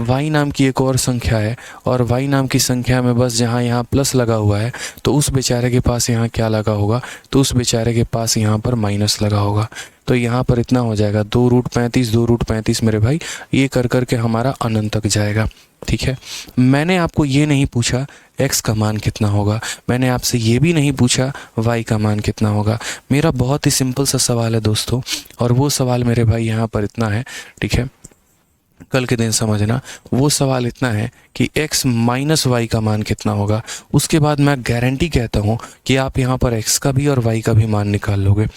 y नाम की एक और संख्या है, और y नाम की संख्या में बस जहाँ यहाँ प्लस लगा हुआ है तो उस बेचारे के पास यहाँ क्या लगा होगा, तो उस बेचारे के पास यहाँ पर माइनस लगा होगा। तो यहाँ पर इतना हो जाएगा 2√35 मेरे भाई, ये कर कर के हमारा अनंत तक जाएगा। ठीक है, मैंने आपको ये नहीं पूछा x का मान कितना होगा, मैंने आपसे ये भी नहीं पूछा y का मान कितना होगा। मेरा बहुत ही सिंपल सा सवाल है दोस्तों, और वो सवाल मेरे भाई यहाँ पर इतना है, ठीक है, कल के दिन समझना। वो सवाल इतना है कि x माइनस वाई का मान कितना होगा। उसके बाद मैं गारंटी कहता हूँ कि आप यहाँ पर x का भी और y का भी मान निकाल लोगे।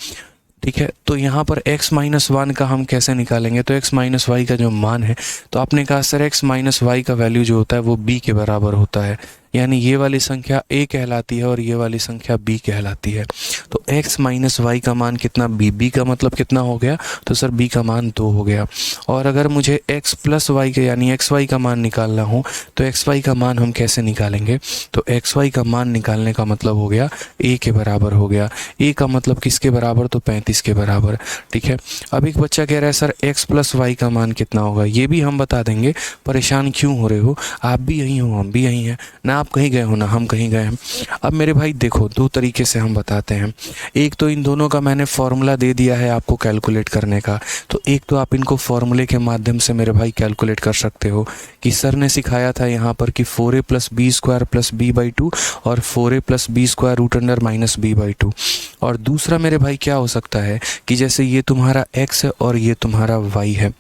ठीक है, तो यहाँ पर x माइनस 1 का हम कैसे निकालेंगे, तो x माइनस वाई का जो मान है, तो आपने कहा सर x माइनस वाई का वैल्यू जो होता है वो b के बराबर होता है, यानी ये वाली संख्या a कहलाती है और ये वाली संख्या b कहलाती है। तो x माइनस वाई का मान कितना, b का मतलब कितना हो गया, तो सर b का मान 2 हो गया। और अगर मुझे x प्लस वाई का यानी एक्स वाई का मान निकालना हो तो एक्स वाई का मान हम कैसे निकालेंगे, तो एक्स वाई का मान निकालने का मतलब हो गया a के बराबर हो गया। a का मतलब किसके बराबर, तो 35 के बराबर। ठीक है, अब एक बच्चा कह रहा है सर x प्लस वाई का मान कितना होगा, ये भी हम बता देंगे, परेशान क्यों हो रहे हो, आप भी यहीं हो हम भी यहीं हैं ना, आप कहीं गए हो ना हम कहीं गए हैं। अब मेरे भाई देखो, दो तरीके से हम बताते हैं। एक तो इन दोनों का मैंने फॉर्मूला दे दिया है आपको कैलकुलेट करने का, तो एक तो आप इनको फॉर्मूले के माध्यम से मेरे भाई कैलकुलेट कर सकते हो कि सर ने सिखाया था यहाँ पर कि 4a plus B square plus b/2 और 4a plus B square root under minus b/2। और दूसरा मेरे भाई क्या हो सकता है कि जैसे ये तुम्हारा x है और ये तुम्हारा y है,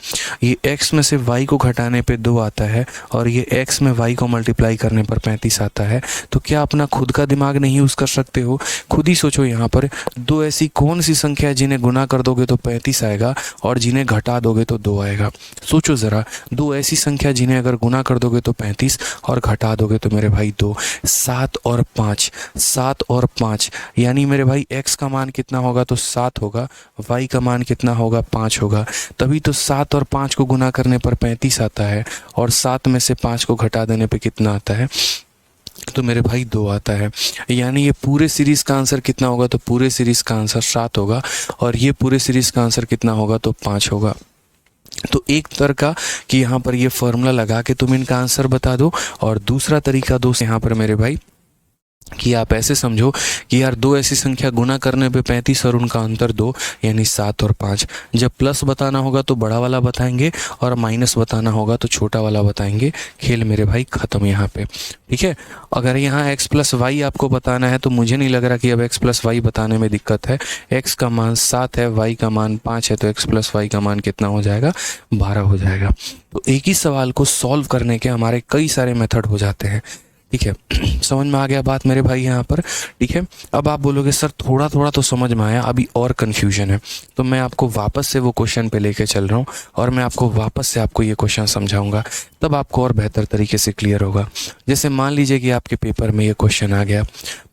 ये x में से y को घटाने पे 2 आता है और ये x में y को मल्टीप्लाई करने पर 35 आता है। तो क्या अपना खुद का दिमाग नहीं यूज़ कर सकते हो, खुद ही सोचो। यहाँ पर दो ऐसी कौन सी संख्या है जिन्हें गुना कर दोगे तो 35 आएगा और जिन्हें घटा दोगे तो 2 आएगा। सोचो ज़रा, दो ऐसी संख्या जिन्हें अगर गुना कर दोगे तो 35 और घटा दोगे तो मेरे भाई 2। 7 और 5, 7 और 5, यानी मेरे भाई x का मान कितना होगा, तो 7 होगा, y का मान कितना होगा, 5 होगा। तभी तो 7 और 5 को गुना करने पर 35 आता है और 7 में से 5 को घटा देने पे कितना आता है, तो मेरे भाई 2 आता है। यानी ये पूरे सीरीज़ का आंसर कितना होगा, तो पूरे सीरीज़ का आंसर 7 होगा और ये पूरे सीरीज़ का आंसर कितना होगा, तो 5 होगा। तो एक तरह का कि यहाँ पर ये फॉर्मूला लगा के तुम इनका आंसर बता दो, और दूसरा तरीका दोस्त यहाँ पर मेरे भाई कि आप ऐसे समझो कि यार दो ऐसी संख्या गुना करने पे 35 और उनका अंतर 2 यानी 7 और 5। जब प्लस बताना होगा तो बड़ा वाला बताएंगे और माइनस बताना होगा तो छोटा वाला बताएंगे। खेल मेरे भाई ख़त्म यहाँ पे। ठीक है, अगर यहाँ x प्लस वाई आपको बताना है तो मुझे नहीं लग रहा कि अब x प्लस वाई बताने में दिक्कत है। x का मान 7 है, y का मान 5 है, तो x प्लस वाई का मान कितना हो जाएगा, 12 हो जाएगा। तो एक ही सवाल को सॉल्व करने के हमारे कई सारे मेथड हो जाते हैं। ठीक है, समझ में आ गया बात मेरे भाई यहाँ पर। ठीक है, अब आप बोलोगे सर थोड़ा थोड़ा तो समझ में आया, अभी और कन्फ्यूजन है, तो मैं आपको वापस से वो क्वेश्चन पे लेके चल रहा हूँ और मैं आपको वापस से आपको ये क्वेश्चन समझाऊंगा, तब आपको और बेहतर तरीके से क्लियर होगा। जैसे मान लीजिए कि आपके पेपर में ये क्वेश्चन आ गया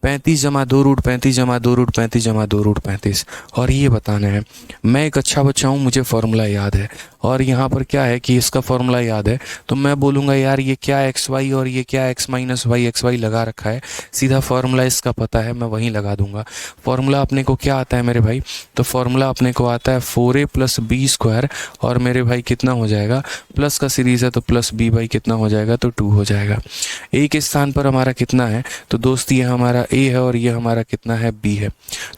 35 जमा 2√35 जमा 2√35 जमा 2√35 और ये बताना है। मैं एक अच्छा बच्चा हूँ, मुझे फॉर्मूला याद है और यहाँ पर क्या है कि इसका फॉर्मूला याद है, तो मैं बोलूँगा यार ये क्या एक्स वाई और ये क्या X minus Y X Y लगा रखा है, सीधा फॉर्मूला इसका पता है, मैं वहीं लगा दूंगा। फॉर्मूला अपने को क्या आता है मेरे भाई, तो फॉर्मूला अपने को आता है 4a प्लस बी स्क्वायर और मेरे भाई कितना हो जाएगा, प्लस का सीरीज़ है तो प्लस b बाई कितना हो जाएगा, तो 2 हो जाएगा। a के स्थान पर हमारा कितना है, तो दोस्त ये हमारा a है और ये हमारा कितना है, b है।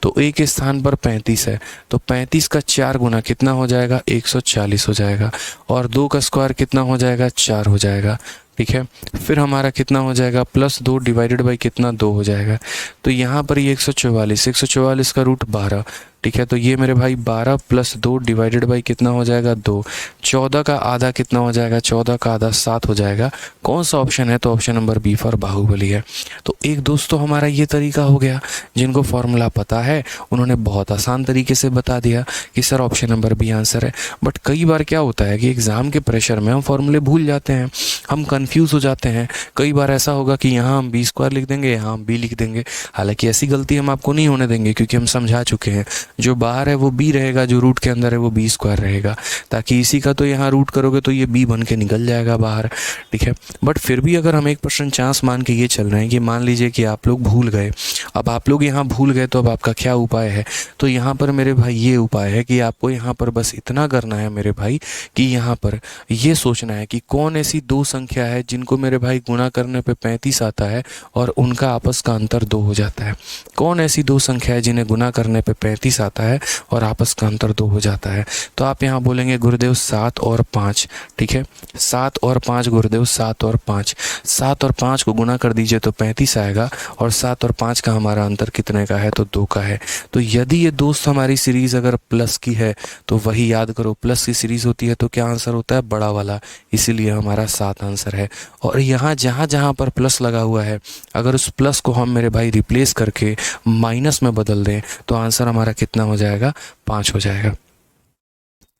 तो a के स्थान पर 35 है, तो 35 का 4 गुना कितना हो जाएगा, 140 हो जाएगा और 2 का स्क्वायर कितना हो जाएगा, 4 हो जाएगा। ठीक है, फिर हमारा कितना हो जाएगा, प्लस 2 डिवाइडेड बाई कितना, 2 हो जाएगा। तो यहाँ पर ये 144 का रूट 12, ठीक है, तो ये मेरे भाई 12 + 2 डिवाइडेड बाई कितना हो जाएगा 2। 14 का आधा कितना हो जाएगा, 14 का आधा 7 हो जाएगा। कौन सा ऑप्शन है, तो option number B for Baahubali है। तो एक दोस्त तो हमारा ये तरीका हो गया, जिनको फॉर्मूला पता है उन्होंने बहुत आसान तरीके से बता दिया कि sir option number B answer है। बट कई बार क्या होता है कि एग्ज़ाम के प्रेशर में हम फॉर्मूले भूल जाते हैं, हम कंफ्यूज हो जाते हैं। कई बार ऐसा होगा कि यहाँ हम b² लिख देंगे, यहाँ हम b लिख देंगे। हालांकि ऐसी गलती हम आपको नहीं होने देंगे, क्योंकि हम समझा चुके हैं जो बाहर है वो b रहेगा, जो रूट के अंदर है वो b² रहेगा, ताकि इसी का तो यहाँ रूट करोगे तो ये b बन के निकल जाएगा बाहर। ठीक है, बट फिर भी अगर हम 1% चांस मान के ये चल रहे हैं कि मान लीजिए कि आप लोग भूल गए, अब आप लोग यहाँ भूल गए तो अब आपका क्या उपाय है, तो यहाँ पर मेरे भाई ये उपाय है कि आपको यहाँ पर बस इतना करना है मेरे भाई कि यहाँ पर ये सोचना है कि कौन ऐसी दो संख्या है जिनको मेरे भाई गुणा करने पे 35 आता है और उनका आपस का अंतर 2 हो जाता है। कौन ऐसी दो संख्या है जिन्हें गुणा करने पे 35 आता है और आपस का अंतर 2 हो जाता है। तो आप यहाँ बोलेंगे गुरुदेव 7 और 5। ठीक है, 7 और 5 गुरुदेव, 7 और 5, 7 और 5 को गुणा कर दीजिए तो 35 आएगा, और 7 और 5 का हमारा अंतर कितने का है, तो 2 का है। तो यदि ये दोस्त हमारी सीरीज़ अगर प्लस की है तो वही याद करो, प्लस की सीरीज़ होती है तो क्या आंसर होता है, बड़ा वाला, इसीलिए हमारा 7 आंसर है। और यहाँ जहाँ जहाँ पर प्लस लगा हुआ है, अगर उस प्लस को हम मेरे भाई रिप्लेस करके माइनस में बदल दें तो आंसर हमारा कितना हो जाएगा, 5 हो जाएगा।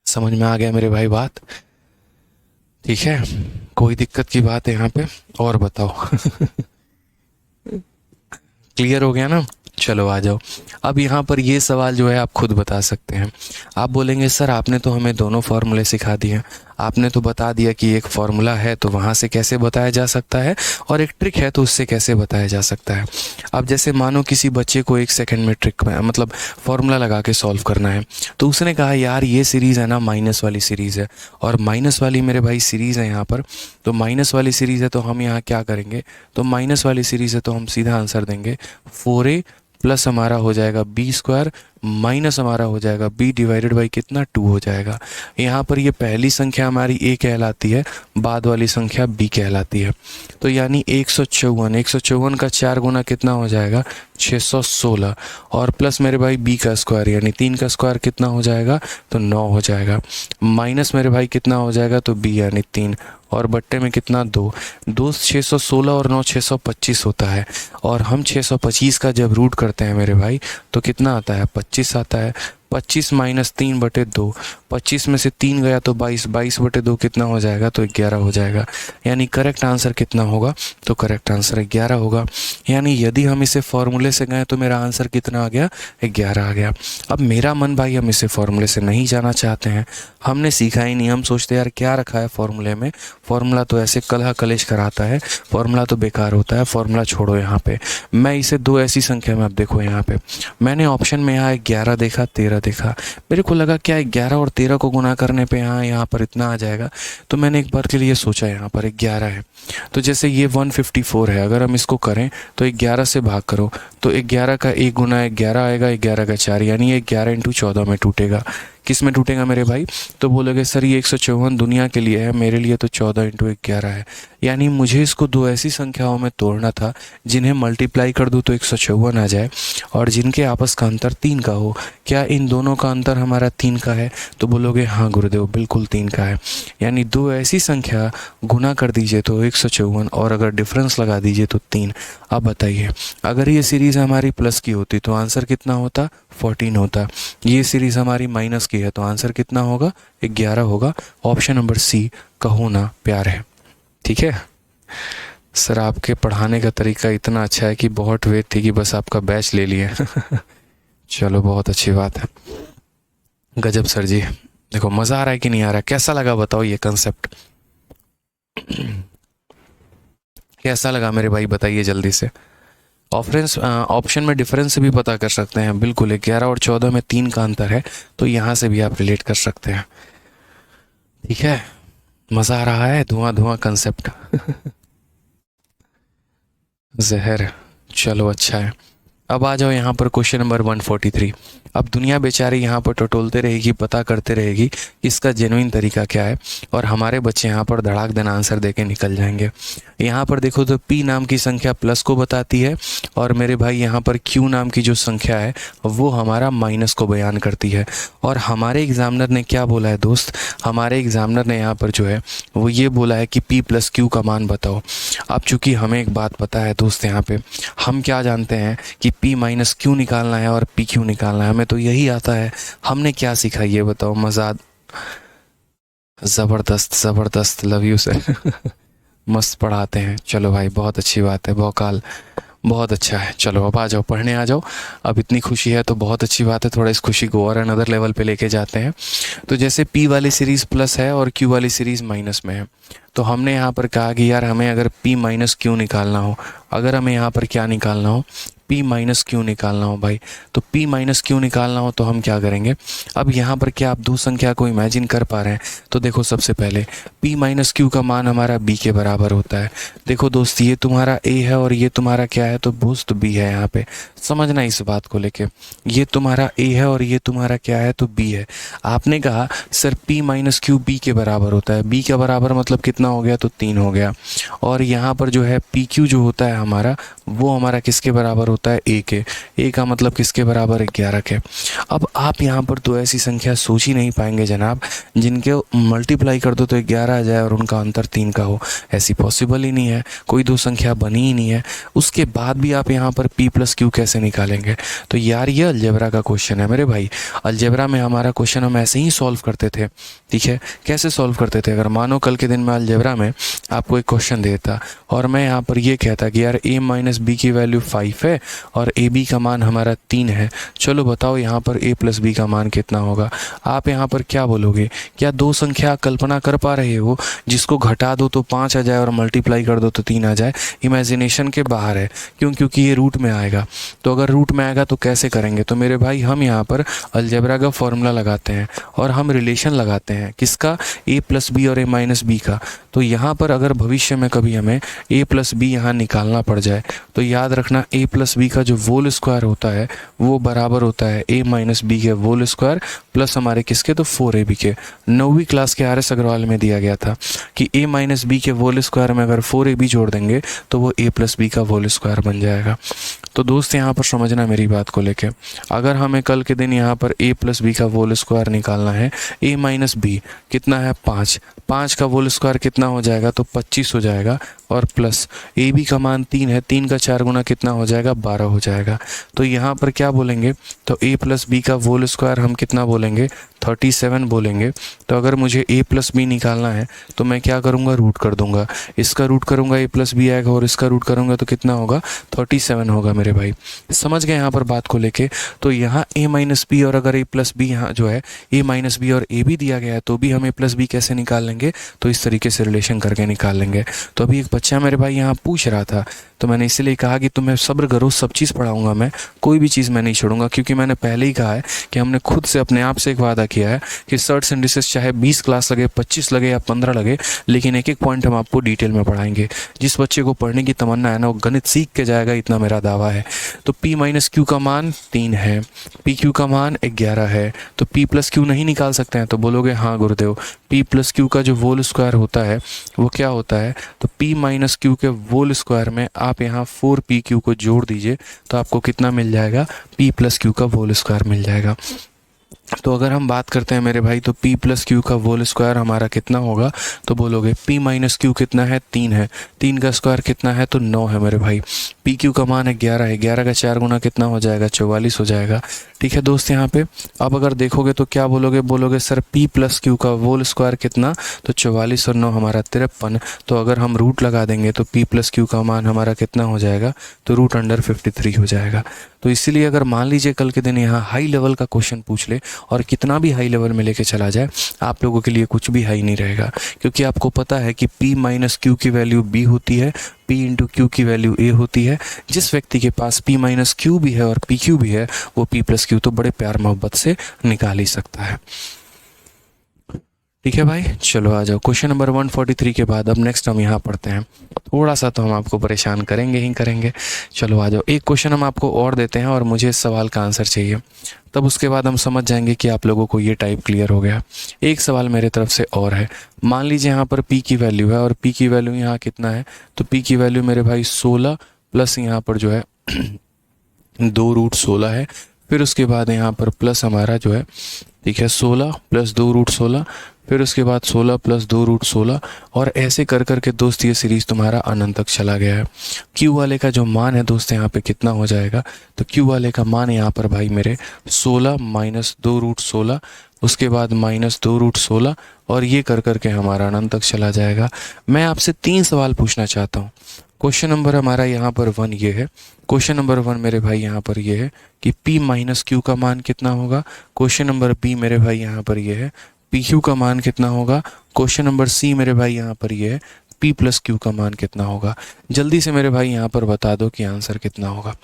समझ में आ गया मेरे भाई बात? ठीक है, कोई दिक्कत की बात है यहाँ पे और बताओ? क्लियर हो गया ना? चलो आ जाओ। अब यहाँ पर ये सवाल जो है आप खुद बता सकते हैं। आप बोलेंगे सर आपने तो हमें दोनों फार्मूले सिखा दिए, आपने तो बता दिया कि एक फार्मूला है तो वहाँ से कैसे बताया जा सकता है, और एक ट्रिक है तो उससे कैसे बताया जा सकता है। अब जैसे मानो किसी बच्चे को 1 सेकंड में ट्रिक में मतलब फार्मूला लगा के सॉल्व करना है, तो उसने कहा यार ये सीरीज़ है ना माइनस वाली सीरीज़ है, और माइनस वाली मेरे भाई सीरीज़ है यहाँ पर, तो माइनस वाली सीरीज़ है तो हम यहाँ क्या करेंगे, तो माइनस वाली सीरीज़ है तो हम सीधा आंसर देंगे 4a प्लस हमारा हो जाएगा b² माइनस हमारा हो जाएगा b डिवाइडेड बाई कितना, 2 हो जाएगा। यहाँ पर ये पहली संख्या हमारी a कहलाती है, बाद वाली संख्या b कहलाती है। तो यानी 154 का 4 गुना कितना हो जाएगा, 616, और प्लस मेरे भाई b का स्क्वायर यानी 3 का स्क्वायर कितना हो जाएगा, तो 9 हो जाएगा। माइनस मेरे भाई कितना हो जाएगा, तो b यानी 3, और बट्टे में कितना 2, 616 और 9 625 होता है। और हम 625 का जब रूट करते हैं मेरे भाई तो कितना आता है, 25 आता है। 25 माइनस 3/2, 25 में से 3 गया तो 22, 22/2 कितना हो जाएगा, तो 11 हो जाएगा। यानी करेक्ट आंसर कितना होगा, तो करेक्ट आंसर 11 होगा। यानी यदि हम इसे फॉर्मूले से गए तो मेरा आंसर कितना आ गया, 11 आ गया। अब मेरा मन भाई हम इसे फॉर्मूले से नहीं जाना चाहते हैं, हमने सीखा ही नहीं, हम सोचते यार क्या रखा है फॉर्मूले में, फॉर्मूला तो ऐसे कलह कलेश कराता है, फॉर्मूला तो बेकार होता है, फॉर्मूला छोड़ो। यहाँ पे मैं इसे दो ऐसी संख्या में, अब देखो यहाँ पे मैंने ऑप्शन में यहाँ 11 देखा, 13 देखा, मेरे को लगा क्या 11 और 13 को गुना करने पे यहाँ पर इतना आ जाएगा, तो मैंने एक बार के लिए सोचा यहाँ पर 11 है, तो जैसे ये 154 है, अगर हम इसको करें तो 11 से भाग करो तो 11 का 1 गुना 11 आएगा, 11 का 4, यानी ये 11 × 14 में टूटेगा। किस में टूटेगा मेरे भाई, तो बोलोगे सर ये 154 दुनिया के लिए है, मेरे लिए तो 14 × 11 है। यानी मुझे इसको दो ऐसी संख्याओं में तोड़ना था जिन्हें मल्टीप्लाई कर दूँ तो 154 आ जाए और जिनके आपस का अंतर 3 का हो। क्या इन दोनों का अंतर हमारा 3 का है, तो बोलोगे हाँ गुरुदेव बिल्कुल 3 का है। यानी दो ऐसी संख्या गुना कर दीजिए तो 154 और अगर डिफरेंस लगा दीजिए तो 3। अब बताइए अगर ये सीरीज़ हमारी प्लस की होती तो आंसर कितना होता, 14 होता। ये सीरीज़ हमारी माइनस की है तो आंसर कितना होगा, 11 होगा। ऑप्शन नंबर सी, कहो ना प्यार है। ठीक है सर, आपके पढ़ाने का तरीका इतना अच्छा है कि बहुत वेट थी कि बस आपका बैच ले लिए। चलो बहुत अच्छी बात है, गजब सर जी। देखो मज़ा आ रहा है कि नहीं आ रहा है, कैसा लगा बताओ ये कंसेप्ट, कैसा लगा मेरे भाई बताइए जल्दी से। ऑप्शन में डिफरेंस से भी पता कर सकते हैं, बिल्कुल 11 और 14 में 3 का अंतर है तो यहाँ से भी आप रिलेट कर सकते हैं। ठीक है, मज़ा आ रहा है, धुआं धुआं कंसेप्ट। जहर, चलो अच्छा है। अब आ जाओ यहाँ पर क्वेश्चन नंबर 143। अब दुनिया बेचारी यहाँ पर टटोलते रहेगी, पता करते रहेगी कि इसका जेन्युइन तरीका क्या है, और हमारे बच्चे यहाँ पर धड़ाक देना आंसर देके निकल जाएंगे। यहाँ पर देखो तो P नाम की संख्या प्लस को बताती है, और मेरे भाई यहाँ पर Q नाम की जो संख्या है वो हमारा माइनस को बयान करती है। और हमारे एग्जामिनर ने क्या बोला है दोस्त, हमारे एग्जामिनर ने यहाँ पर जो है वो ये बोला है कि P प्लस Q का मान बताओ। अब चूंकि हमें एक बात पता है दोस्त, यहाँ पे हम क्या जानते हैं कि P माइनस Q निकालना है और PQ निकालना है, हमें तो यही आता है। हमने क्या सीखा ये बताओ, मज़ा। ज़बरदस्त ज़बरदस्त, लव यू सर। मस्त पढ़ाते हैं, चलो भाई बहुत अच्छी बात है, भौकाल बहुत अच्छा है। चलो अब आ जाओ, पढ़ने आ जाओ। अब इतनी खुशी है तो बहुत अच्छी बात है, थोड़ा इस खुशी को और अनदर लेवल पे लेके जाते हैं। तो जैसे P वाली सीरीज़ प्लस है और Q वाली सीरीज़ माइनस में है, तो हमने यहाँ पर कहा कि यार हमें अगर P माइनस Q निकालना हो, अगर हमें यहाँ पर क्या निकालना हो, P माइनस Q निकालना हो भाई, तो P माइनस Q निकालना हो तो हम क्या करेंगे। अब यहाँ पर क्या आप दो संख्या को इमेजिन कर पा रहे हैं, तो देखो सबसे पहले P माइनस Q का मान हमारा B के बराबर होता है। देखो दोस्त ये तुम्हारा A है और ये तुम्हारा क्या है, तो दोस्त B है। यहाँ पे समझना इस बात को लेके, ये तुम्हारा A है और ये तुम्हारा क्या है, तो B है। आपने कहा sir P minus Q B के बराबर होता है, B के बराबर मतलब कितना हो गया, तो 3 हो गया। और यहाँ पर जो है PQ जो होता है हमारा, वो हमारा किसके बराबर होता है, A के। A का मतलब किसके बराबर है, 11 के। अब आप यहाँ पर तो ऐसी संख्या सोच ही नहीं पाएंगे जनाब जिनके मल्टीप्लाई कर दो तो 11 आ जाए और उनका अंतर 3 का हो, ऐसी पॉसिबल ही नहीं है, कोई दो संख्या बनी ही नहीं है। उसके बाद भी आप यहाँ पर P प्लस Q कैसे निकालेंगे। तो यार ये अलजेब्रा का क्वेश्चन है मेरे भाई। अलजेब्रा में हमारा क्वेश्चन हम ऐसे ही सॉल्व करते थे, ठीक है। कैसे सॉल्व करते थे, अगर मानो कल के दिन में अलजेब्रा में आपको एक क्वेश्चन देता और मैं यहाँ पर ये कहता कि यार A माइनस B की वैल्यू 5 है और ए बी का मान हमारा 3 है, चलो बताओ यहाँ पर A प्लस बी का मान कितना होगा। आप यहाँ पर क्या बोलोगे, क्या दो संख्या कल्पना कर पा रहे हो जिसको घटा दो तो 5 आ जाए और मल्टीप्लाई कर दो तो 3 आ जाए। इमेजिनेशन के बाहर है, क्यों, क्योंकि ये रूट में आएगा। तो अगर रूट में आएगा तो कैसे करेंगे, तो मेरे भाई हम यहाँ पर अलजेब्रा का फॉर्मूला लगाते हैं और हम रिलेशन लगाते हैं किसका, A प्लस बी और A माइनस बी का। तो यहाँ पर अगर भविष्य में कभी हमें A प्लस बी यहाँ निकालना पड़ जाए तो याद रखना A प्लस बी का जो वोल स्क्वायर होता है वो बराबर होता है A माइनस बी के वोल स्क्वायर प्लस हमारे किसके, तो 4AB के। 9वीं क्लास के RS अग्रवाल में दिया गया था कि A माइनस बी के वोल स्क्वायर में अगर 4AB जोड़ देंगे तो वो A प्लस बी का वोल स्क्वायर बन जाएगा। तो दोस्त यहाँ पर समझना मेरी बात को लेके, अगर हमें कल के दिन यहाँ पर A प्लस बी का वोल स्क्वायर निकालना है, A माइनस बी कितना है 5, 5 का वोल स्क्वायर कितना हो जाएगा, तो 25 हो जाएगा, और प्लस ए बी का मान 3 है, 3 का 4 गुना कितना हो जाएगा, 12 हो जाएगा। तो यहाँ पर क्या बोलेंगे, तो A प्लस बी का वोल स्क्वायर हम कितना बोलेंगे, 37 बोलेंगे। तो अगर मुझे A प्लस बी निकालना है तो मैं क्या करूँगा, रूट कर दूंगा, इसका रूट करूँगा A प्लस बी आएगा और इसका रूट करूँगा तो कितना होगा, 37 होगा मेरे भाई। समझ गए यहाँ पर बात को लेके। तो यहाँ A माइनस बी और अगर A प्लस बी यहाँ जो है A माइनस बी और A भी दिया गया है तो भी हम A प्लस बी कैसे निकाल लेंगे, तो इस तरीके से रिलेशन करके निकाल लेंगे। तो अभी एक बच्चा मेरे भाई यहाँ पूछ रहा था तो मैंने इसीलिए कहा कि तुम्हें सब्र करो, सब चीज़ पढ़ाऊंगा मैं, कोई भी चीज़ मैं नहीं छोड़ूंगा, क्योंकि मैंने पहले ही कहा है कि हमने खुद से अपने आप से एक वादा किया है कि सर्ट्स एंड डिसेस चाहे 20 क्लास लगे, 25 लगे या 15 लगे, लेकिन एक एक पॉइंट हम आपको डिटेल में पढ़ाएंगे। जिस बच्चे को पढ़ने की तमन्ना है ना वो गणित सीख के जाएगा, इतना मेरा दावा है। तो P माइनस Q का मान 3 है, PQ का मान 11 है, तो P प्लस Q नहीं निकाल सकते हैं, तो बोलोगे हाँ गुरुदेव, P प्लस Q का जो वोल स्क्वायर होता है वो क्या होता है, तो P माइनस Q के वोल स्क्वायर में आप यहाँ 4PQ को जोड़ दीजिए तो आपको कितना मिल जाएगा, P प्लस Q का वोल स्क्वायर मिल जाएगा। तो अगर हम बात करते हैं मेरे भाई तो P प्लस Q का वोल स्क्वायर हमारा कितना होगा, तो बोलोगे P माइनस Q कितना है, 3 है, 3 का स्क्वायर कितना है, तो 9 है मेरे भाई। PQ का मान है 11 है, 11 का 4 गुना कितना हो जाएगा, 44 हो जाएगा। ठीक है दोस्त यहाँ पे अब अगर देखोगे तो क्या बोलोगे, बोलोगे सर P प्लस Q का वोल स्क्वायर कितना, तो 44 और 9 हमारा 53। तो अगर हम रूट लगा देंगे तो P प्लस Q का मान हमारा कितना हो जाएगा, तो रूट अंडर 53 हो जाएगा। तो इसीलिए अगर मान लीजिए कल के दिन यहाँ हाई लेवल का क्वेश्चन पूछ ले और कितना भी हाई लेवल में लेके चला जाए, आप लोगों के लिए कुछ भी हाई नहीं रहेगा, क्योंकि आपको पता है कि P माइनस Q की वैल्यू B होती है, P इंटू Q की वैल्यू A होती है। जिस व्यक्ति के पास P माइनस Q भी है और PQ भी है वो P प्लस Q तो बड़े प्यार मोहब्बत से निकाल ही सकता है। ठीक है भाई, चलो आ जाओ क्वेश्चन नंबर 143 के बाद अब नेक्स्ट हम यहाँ पढ़ते हैं। थोड़ा सा तो हम आपको परेशान करेंगे ही करेंगे। चलो आ जाओ, एक क्वेश्चन हम आपको और देते हैं और मुझे इस सवाल का आंसर चाहिए, तब उसके बाद हम समझ जाएंगे कि आप लोगों को ये टाइप क्लियर हो गया। एक सवाल मेरे तरफ से और है। मान लीजिए यहाँ पर p की वैल्यू है और p की वैल्यू यहाँ कितना है, तो p की वैल्यू मेरे भाई 16 प्लस यहाँ पर जो है 2√16 है। फिर उसके बाद यहाँ पर प्लस हमारा जो है, ठीक है, 16 प्लस 2√16, फिर उसके बाद 16 प्लस 2√16, और ऐसे कर कर के दोस्त ये सीरीज़ तुम्हारा अनंत तक चला गया है। Q वाले का जो मान है दोस्त यहाँ पे कितना हो जाएगा, तो Q वाले का मान यहाँ पर भाई मेरे 16 माइनस 2√16, उसके बाद माइनस 2√16, और ये कर कर के हमारा अनंत तक चला जाएगा। मैं आपसे 3 सवाल पूछना चाहता हूँ। क्वेश्चन नंबर हमारा यहाँ पर 1 ये है, क्वेश्चन नंबर 1 मेरे भाई यहाँ पर ये है कि P माइनस Q का मान कितना होगा। क्वेश्चन नंबर B मेरे भाई यहाँ पर ये है PQ का मान कितना होगा। क्वेश्चन नंबर C मेरे भाई यहाँ पर ये है P प्लस Q का मान कितना होगा। जल्दी से मेरे भाई यहाँ पर बता दो कि आंसर कितना होगा।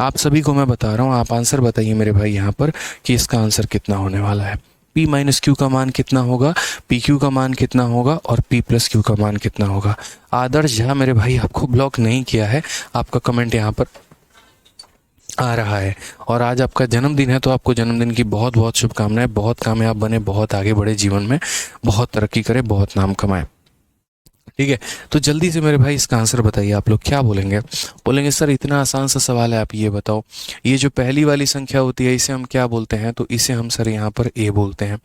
आप सभी को मैं बता रहा हूँ, आप आंसर बताइए मेरे भाई यहाँ पर कि इसका आंसर कितना होने वाला है। P माइनस Q का मान कितना होगा, PQ का मान कितना होगा और P प्लस Q का मान कितना होगा। आदर्श झा मेरे भाई आपको ब्लॉक नहीं किया है, आपका कमेंट यहाँ पर आ रहा है। और आज आपका जन्मदिन है, तो आपको जन्मदिन की बहुत बहुत शुभकामनाएं। बहुत कामयाब बने, बहुत आगे बढ़े जीवन में, बहुत तरक्की करें, बहुत नाम कमाएं। ठीक है, तो जल्दी से मेरे भाई इसका आंसर बताइए। आप लोग क्या बोलेंगे? बोलेंगे सर इतना आसान सा सवाल है, आप ये बताओ, ये जो पहली वाली संख्या होती है इसे हम क्या बोलते हैं? तो इसे हम सर यहाँ पर a बोलते हैं।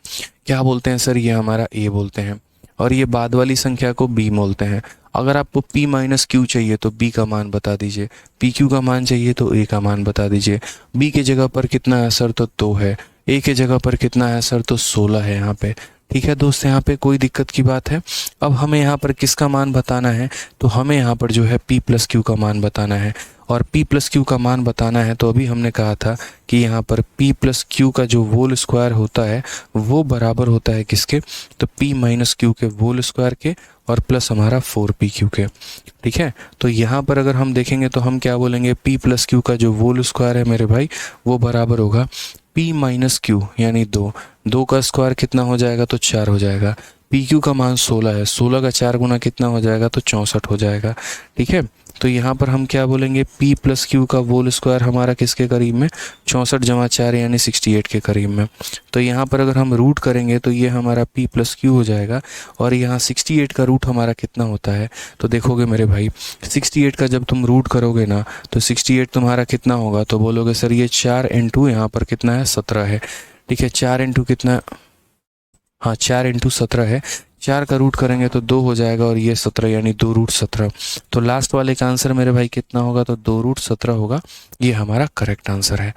क्या बोलते हैं सर? ये हमारा a बोलते हैं। और ये बाद वाली संख्या को b बोलते हैं। अगर आपको p माइनस क्यू चाहिए तो b का मान बता दीजिए, पी क्यू का मान चाहिए तो a का मान बता दीजिए। b के जगह पर कितना है सर? तो 2 है। a के जगह पर कितना है सर? तो 16 है यहाँ पे। ठीक है दोस्त, यहाँ पे कोई दिक्कत की बात है? अब हमें यहाँ पर किसका मान बताना है? तो हमें यहाँ पर जो है p प्लस क्यू का मान बताना है। और p प्लस क्यू का मान बताना है तो अभी हमने कहा था कि यहाँ पर p प्लस क्यू का जो होल स्क्वायर होता है वो बराबर होता है किसके? तो p माइनस क्यू के होल स्क्वायर के, और प्लस हमारा 4pq के। ठीक है, तो यहाँ पर अगर हम देखेंगे तो हम क्या बोलेंगे? p प्लस क्यू का जो होल स्क्वायर है मेरे भाई वो बराबर होगा p माइनस क्यू यानी 2 का स्क्वायर कितना हो जाएगा? तो 4 हो जाएगा। पी क्यू का मान 16 है, 16 का 4 गुना कितना हो जाएगा? तो 64 हो जाएगा। ठीक है, तो यहाँ पर हम क्या बोलेंगे? p प्लस क्यू का होल स्क्वायर हमारा किसके करीब में? 64 जमा 4 यानी 68 के करीब में। तो यहाँ पर अगर हम रूट करेंगे तो ये हमारा p प्लस क्यू हो जाएगा। और यहाँ 68 का रूट हमारा कितना होता है? तो देखोगे मेरे भाई 68 का जब तुम रूट करोगे ना तो 68 तुम्हारा कितना होगा? तो बोलोगे सर ये 4 इंटू यहाँ पर कितना है? 17 है। ठीक है, 4 इंटू कितना? हाँ 4 इंटू 17 है। 4 का रूट करेंगे तो 2 हो जाएगा और ये 17 यानी 2√17। तो लास्ट वाले का आंसर मेरे भाई कितना होगा? तो 2√17 होगा। ये हमारा करेक्ट आंसर है।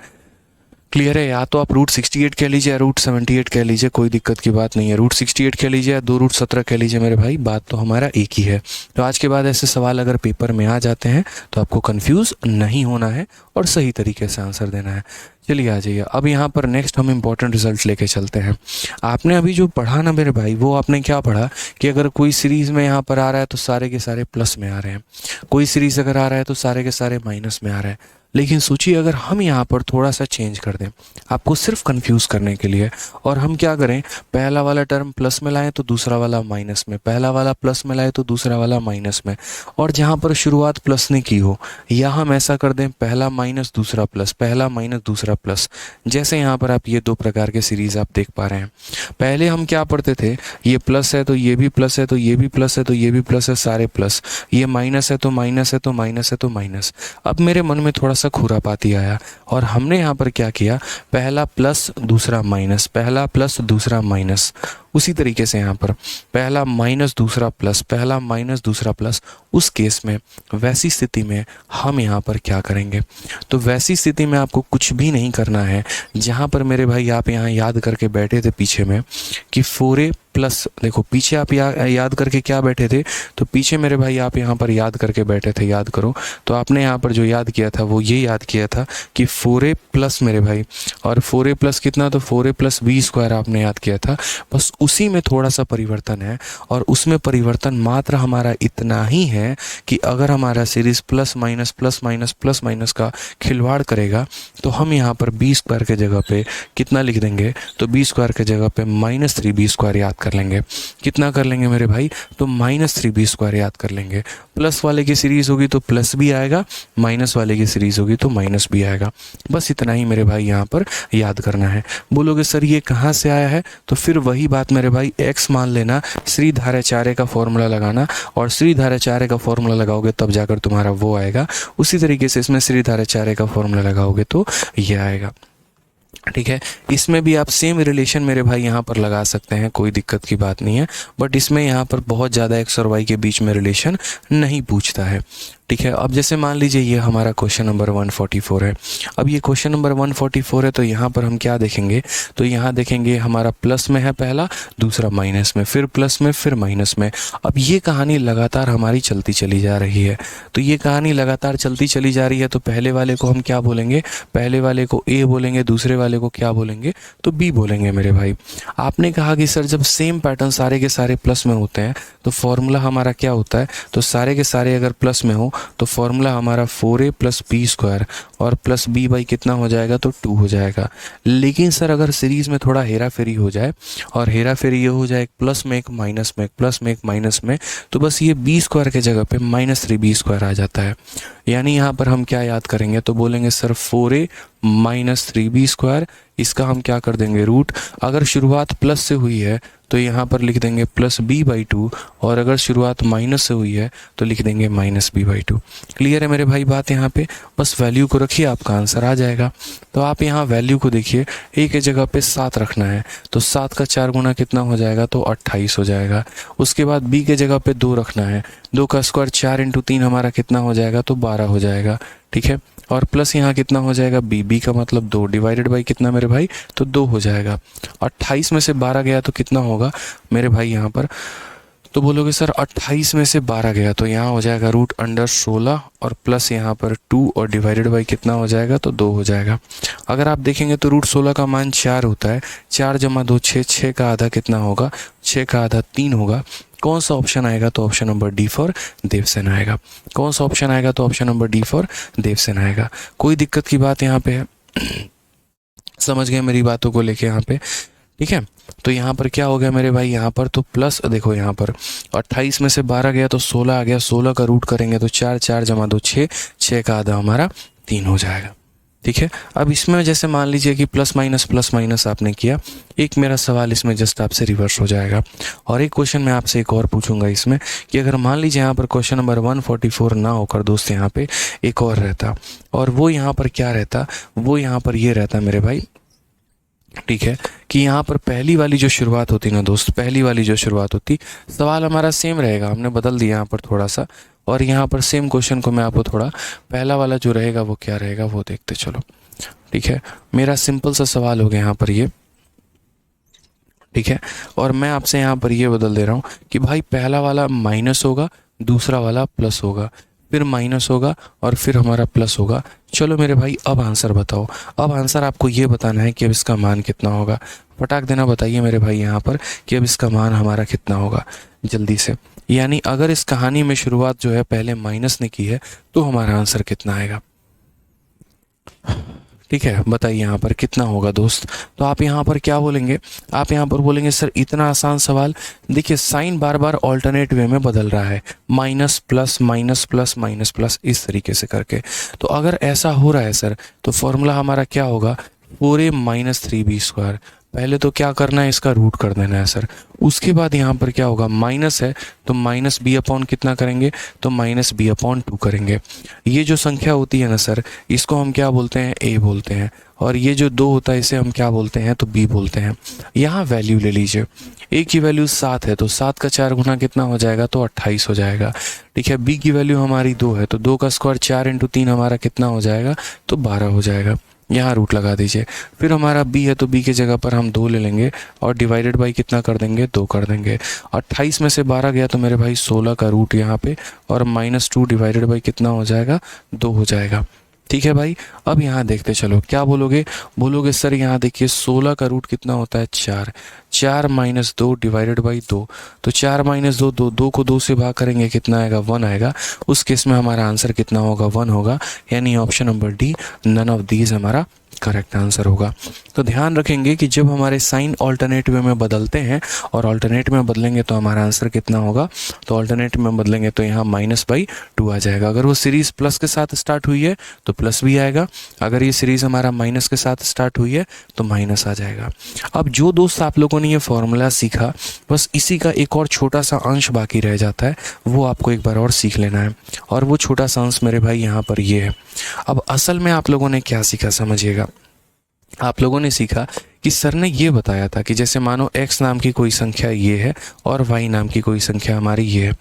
क्लियर है? या तो आप √68 कह लीजिए या √78 कह लीजिए, कोई दिक्कत की बात नहीं है। √68 कह लीजिए या 2√17 कह लीजिए मेरे भाई, बात तो हमारा एक ही है। तो आज के बाद ऐसे सवाल अगर पेपर में आ जाते हैं तो आपको कंफ्यूज नहीं होना है और सही तरीके से आंसर देना है। चलिए आ जाइए, अब यहाँ पर नेक्स्ट हम इम्पोर्टेंट रिजल्ट लेके चलते हैं। आपने अभी जो पढ़ा ना मेरे भाई, वो आपने क्या पढ़ा कि अगर कोई सीरीज़ में यहाँ पर आ रहा है तो सारे के सारे प्लस में आ रहे हैं, कोई सीरीज़ अगर आ रहा है तो सारे के सारे माइनस में आ रहे हैं। लेकिन सोचिए अगर हम यहाँ पर थोड़ा सा चेंज कर दें आपको सिर्फ कंफ्यूज करने के लिए, और हम क्या करें? पहला वाला टर्म प्लस में लाएं तो दूसरा वाला माइनस में, पहला वाला प्लस में लाएं तो दूसरा वाला माइनस में, और जहाँ पर शुरुआत प्लस ने की हो यहाँ हम ऐसा कर दें पहला माइनस दूसरा प्लस, पहला माइनस दूसरा प्लस। जैसे यहाँ पर आप ये 2 प्रकार के सीरीज़ आप देख पा रहे हैं। पहले हम क्या पढ़ते थे? ये प्लस है तो ये भी प्लस है, तो ये भी प्लस है, तो ये भी प्लस है, सारे प्लस। ये माइनस है तो माइनस है, तो माइनस है, तो माइनस। अब मेरे मन में थोड़ा सा खुरापाती आया और हमने यहाँ पर क्या किया? पहला प्लस दूसरा माइनस, पहला प्लस दूसरा माइनस। उसी तरीके से यहाँ पर पहला माइनस दूसरा प्लस, पहला माइनस दूसरा प्लस। उस केस में वैसी स्थिति में हम यहाँ पर क्या करेंगे? तो वैसी स्थिति में आपको कुछ भी नहीं करना है। जहाँ पर मेरे भाई आप यहाँ याद करके बैठे थे पीछे में कि 4a प्लस, देखो पीछे आप याद करके क्या बैठे थे? तो पीछे मेरे भाई आप यहाँ पर याद करके बैठे थे, याद करो। तो आपने यहाँ पर जो याद किया था वो ये याद किया था कि 4a प्लस मेरे भाई, और 4a प्लस कितना? तो 4a प्लस b स्क्वायर आपने याद किया था। बस उसी में थोड़ा सा परिवर्तन है, और उसमें परिवर्तन मात्र हमारा इतना ही है कि अगर हमारा सीरीज प्लस माइनस का खिलवाड़ करेगा तो हम यहाँ पर बी स्क्वायर के जगह पे कितना लिख देंगे, तो बी स्क्वायर के जगह पे -3b² याद कर लेंगे। कितना कर लेंगे मेरे भाई, तो -3b² याद कर लेंगे। प्लस वाले की सीरीज़ होगी तो प्लस भी आएगा, माइनस वाले की सीरीज़ होगी तो माइनस भी आएगा। बस इतना ही मेरे भाई यहाँ पर याद करना है। बोलोगे सर ये कहाँ से आया है, तो फिर वही बात मेरे भाई, x मान लेना, श्रीधाराचार्य का फॉर्मूला लगाना, और श्रीधाराचार्य का फॉर्मूला लगाओगे तब जाकर तुम्हारा वो आएगा। उसी तरीके से इसमें श्रीधाराचार्य का फॉर्मूला लगाओगे तो ये आएगा। ठीक है, इसमें भी आप सेम रिलेशन मेरे भाई यहाँ पर लगा सकते हैं, कोई दिक्कत की बात नहीं है। बट इसमें यहाँ पर बहुत ज़्यादा x और y के बीच में रिलेशन नहीं पूछता है। ठीक है, अब जैसे मान लीजिए ये हमारा क्वेश्चन नंबर 144 है। अब ये क्वेश्चन नंबर 144 है, तो यहाँ पर हम क्या देखेंगे, तो यहाँ देखेंगे हमारा प्लस में है पहला, दूसरा माइनस में, फिर प्लस में, फिर माइनस में। अब ये कहानी लगातार हमारी चलती चली जा रही है। तो ये कहानी लगातार चलती चली जा रही है, तो पहले वाले को हम क्या बोलेंगे, पहले वाले को ए बोलेंगे, दूसरे वाले को क्या बोलेंगे, तो बी बोलेंगे मेरे भाई। आपने कहा कि सर जब सेम पैटर्न सारे के सारे प्लस में होते हैं तो फॉर्मूला हमारा क्या होता है, तो सारे के सारे अगर प्लस में हो तो फॉर्मूला हमारा 4a + b² और प्लस b बाई कितना हो जाएगा, तो 2 हो जाएगा। लेकिन सर अगर सीरीज़ में थोड़ा हेरा फेरी हो जाए, और हेरा फेरी ये हो जाए एक प्लस में एक माइनस में, एक प्लस में एक माइनस में, तो बस ये b² के जगह पे -3b² आ जाता है। यानी यहाँ पर हम क्या याद करेंगे, तो बोलेंगे सर 4a - 3b², इसका हम क्या कर देंगे रूट। अगर शुरुआत प्लस से हुई है तो यहाँ पर लिख देंगे +b/2, और अगर शुरुआत माइनस से हुई है तो लिख देंगे -b/2। क्लियर है मेरे भाई बात यहाँ पे, बस वैल्यू को रखिए आपका आंसर आ जाएगा। तो आप यहाँ वैल्यू को देखिए, a के जगह पे 7 रखना है, तो 7 का 4 गुना कितना हो जाएगा, तो 28 हो जाएगा। उसके बाद b के जगह पे 2 रखना है, 2 का स्क्वायर 4 × 3 हमारा कितना हो जाएगा, तो 12 हो जाएगा। ठीक है, और प्लस यहाँ कितना हो जाएगा, b का मतलब 2 डिवाइडेड बाई कितना मेरे भाई, तो 2 हो जाएगा। 28 में से 12 गया तो कितना होगा मेरे भाई यहाँ पर, तो बोलोगे सर 28 में से 12 गया तो यहाँ हो जाएगा √16, और प्लस यहाँ पर 2 और डिवाइडेड बाई कितना हो जाएगा, तो 2 हो जाएगा। अगर आप देखेंगे तो √16 का मान 4 होता है, 4 + 2 6, 6 का आधा कितना होगा, 6 का आधा 3 होगा। कौन सा ऑप्शन आएगा, तो option number D for Devsen आएगा। कौन सा ऑप्शन आएगा, तो option number D for Devsen आएगा। कोई दिक्कत की बात यहाँ पे है, समझ गए मेरी बातों को लेके यहाँ पे। ठीक है, तो यहाँ पर क्या हो गया मेरे भाई, यहाँ पर तो प्लस, देखो यहाँ पर 28 में से 12 गया तो 16 आ गया, 16 का रूट करेंगे तो 4, 4 + 2 6, 6 का आधा हमारा 3 हो जाएगा। ठीक है, अब इसमें जैसे मान लीजिए कि प्लस माइनस आपने किया, एक मेरा सवाल इसमें जस्ट आपसे रिवर्स हो जाएगा। और एक क्वेश्चन मैं आपसे एक और पूछूंगा इसमें, कि अगर मान लीजिए यहाँ पर क्वेश्चन नंबर 144 ना होकर दोस्त यहाँ पे एक और रहता, और वो यहाँ पर क्या रहता, वो यहाँ पर ये रहता मेरे भाई। ठीक है, कि यहाँ पर पहली वाली जो शुरुआत होती ना दोस्त, पहली वाली जो शुरुआत होती, सवाल हमारा सेम रहेगा, हमने बदल दिया यहाँ पर थोड़ा सा, और यहाँ पर सेम क्वेश्चन को मैं आपको थोड़ा पहला वाला जो रहेगा वो क्या रहेगा वो देखते चलो। ठीक है, मेरा सिंपल सा सवाल हो गया यहाँ पर ये। ठीक है, और मैं आपसे यहाँ पर ये बदल दे रहा हूँ कि भाई पहला वाला माइनस होगा, दूसरा वाला प्लस होगा, फिर माइनस होगा, और फिर हमारा प्लस होगा। चलो मेरे भाई अब आंसर बताओ। अब आंसर आपको ये बताना है कि अब इसका मान कितना होगा। फटाक देना बताइए मेरे भाई यहाँ पर कि अब इसका मान हमारा कितना होगा, जल्दी से। यानी अगर इस कहानी में शुरुआत जो है पहले माइनस ने की है तो हमारा आंसर कितना आएगा। ठीक है, बताइए यहाँ पर कितना होगा दोस्त। तो आप यहाँ पर क्या बोलेंगे, आप यहाँ पर बोलेंगे सर इतना आसान सवाल, देखिए साइन बार बार ऑल्टरनेट वे में बदल रहा है, minus plus minus plus minus plus इस तरीके से करके। तो अगर ऐसा हो रहा है सर तो फॉर्मूला हमारा क्या होगा, 4a - 3b²। पहले तो क्या करना है, इसका रूट कर देना है सर। उसके बाद यहाँ पर क्या होगा, माइनस है तो -b/ कितना करेंगे, तो -b/2 करेंगे। ये जो संख्या होती है ना सर, इसको हम क्या बोलते हैं, a बोलते हैं, और ये जो 2 होता है इसे हम क्या बोलते हैं, तो b बोलते हैं। यहाँ वैल्यू ले लीजिए, a की वैल्यू 7 है तो 7 का 4 गुना कितना हो जाएगा, तो 28 हो जाएगा। ठीक है, b की वैल्यू हमारी 2 है तो 2 का स्क्वायर 4 × 3 हमारा कितना हो जाएगा, तो 12 हो जाएगा। यहाँ रूट लगा दीजिए। फिर हमारा b है तो b की जगह पर हम 2 ले लेंगे, और डिवाइडेड बाई कितना कर देंगे, 2 कर देंगे। 28 में से 12 गया तो मेरे भाई 16 का रूट यहाँ पे, और -2 डिवाइडेड बाई कितना हो जाएगा, 2 हो जाएगा। ठीक है भाई। अब यहाँ देखते चलो क्या बोलोगे, बोलोगे सर यहाँ देखिए 16 का रूट कितना होता है 4, 4 माइनस 2 डिवाइडेड बाई 2, तो 4 माइनस 2, 2 को 2 से भाग करेंगे कितना आएगा 1 आएगा। उस केस में हमारा आंसर कितना होगा 1 होगा, यानी option number D none of these हमारा करेक्ट आंसर होगा। तो ध्यान रखेंगे कि जब हमारे साइन ऑल्टरनेट वे में बदलते हैं और ऑल्टरनेट में बदलेंगे तो हमारा आंसर कितना होगा, तो ऑल्टरनेट में बदलेंगे तो यहाँ -/2 आ जाएगा। अगर वो सीरीज़ प्लस के साथ स्टार्ट हुई है तो प्लस भी आएगा, अगर ये सीरीज़ हमारा माइनस के साथ स्टार्ट हुई है तो माइनस आ जाएगा। अब जो दोस्त आप लोगों ने ये फॉर्मूला सीखा, बस इसी का एक और छोटा सा अंश बाकी रह जाता है, वो आपको एक बार और सीख लेना है, और वो छोटा सा अंश मेरे भाई यहाँ पर ये है। अब असल में आप लोगों ने क्या सीखा समझिएगा, आप लोगों ने सीखा कि सर ने ये बताया था कि जैसे मानो x नाम की कोई संख्या ये है और y नाम की कोई संख्या हमारी ये है,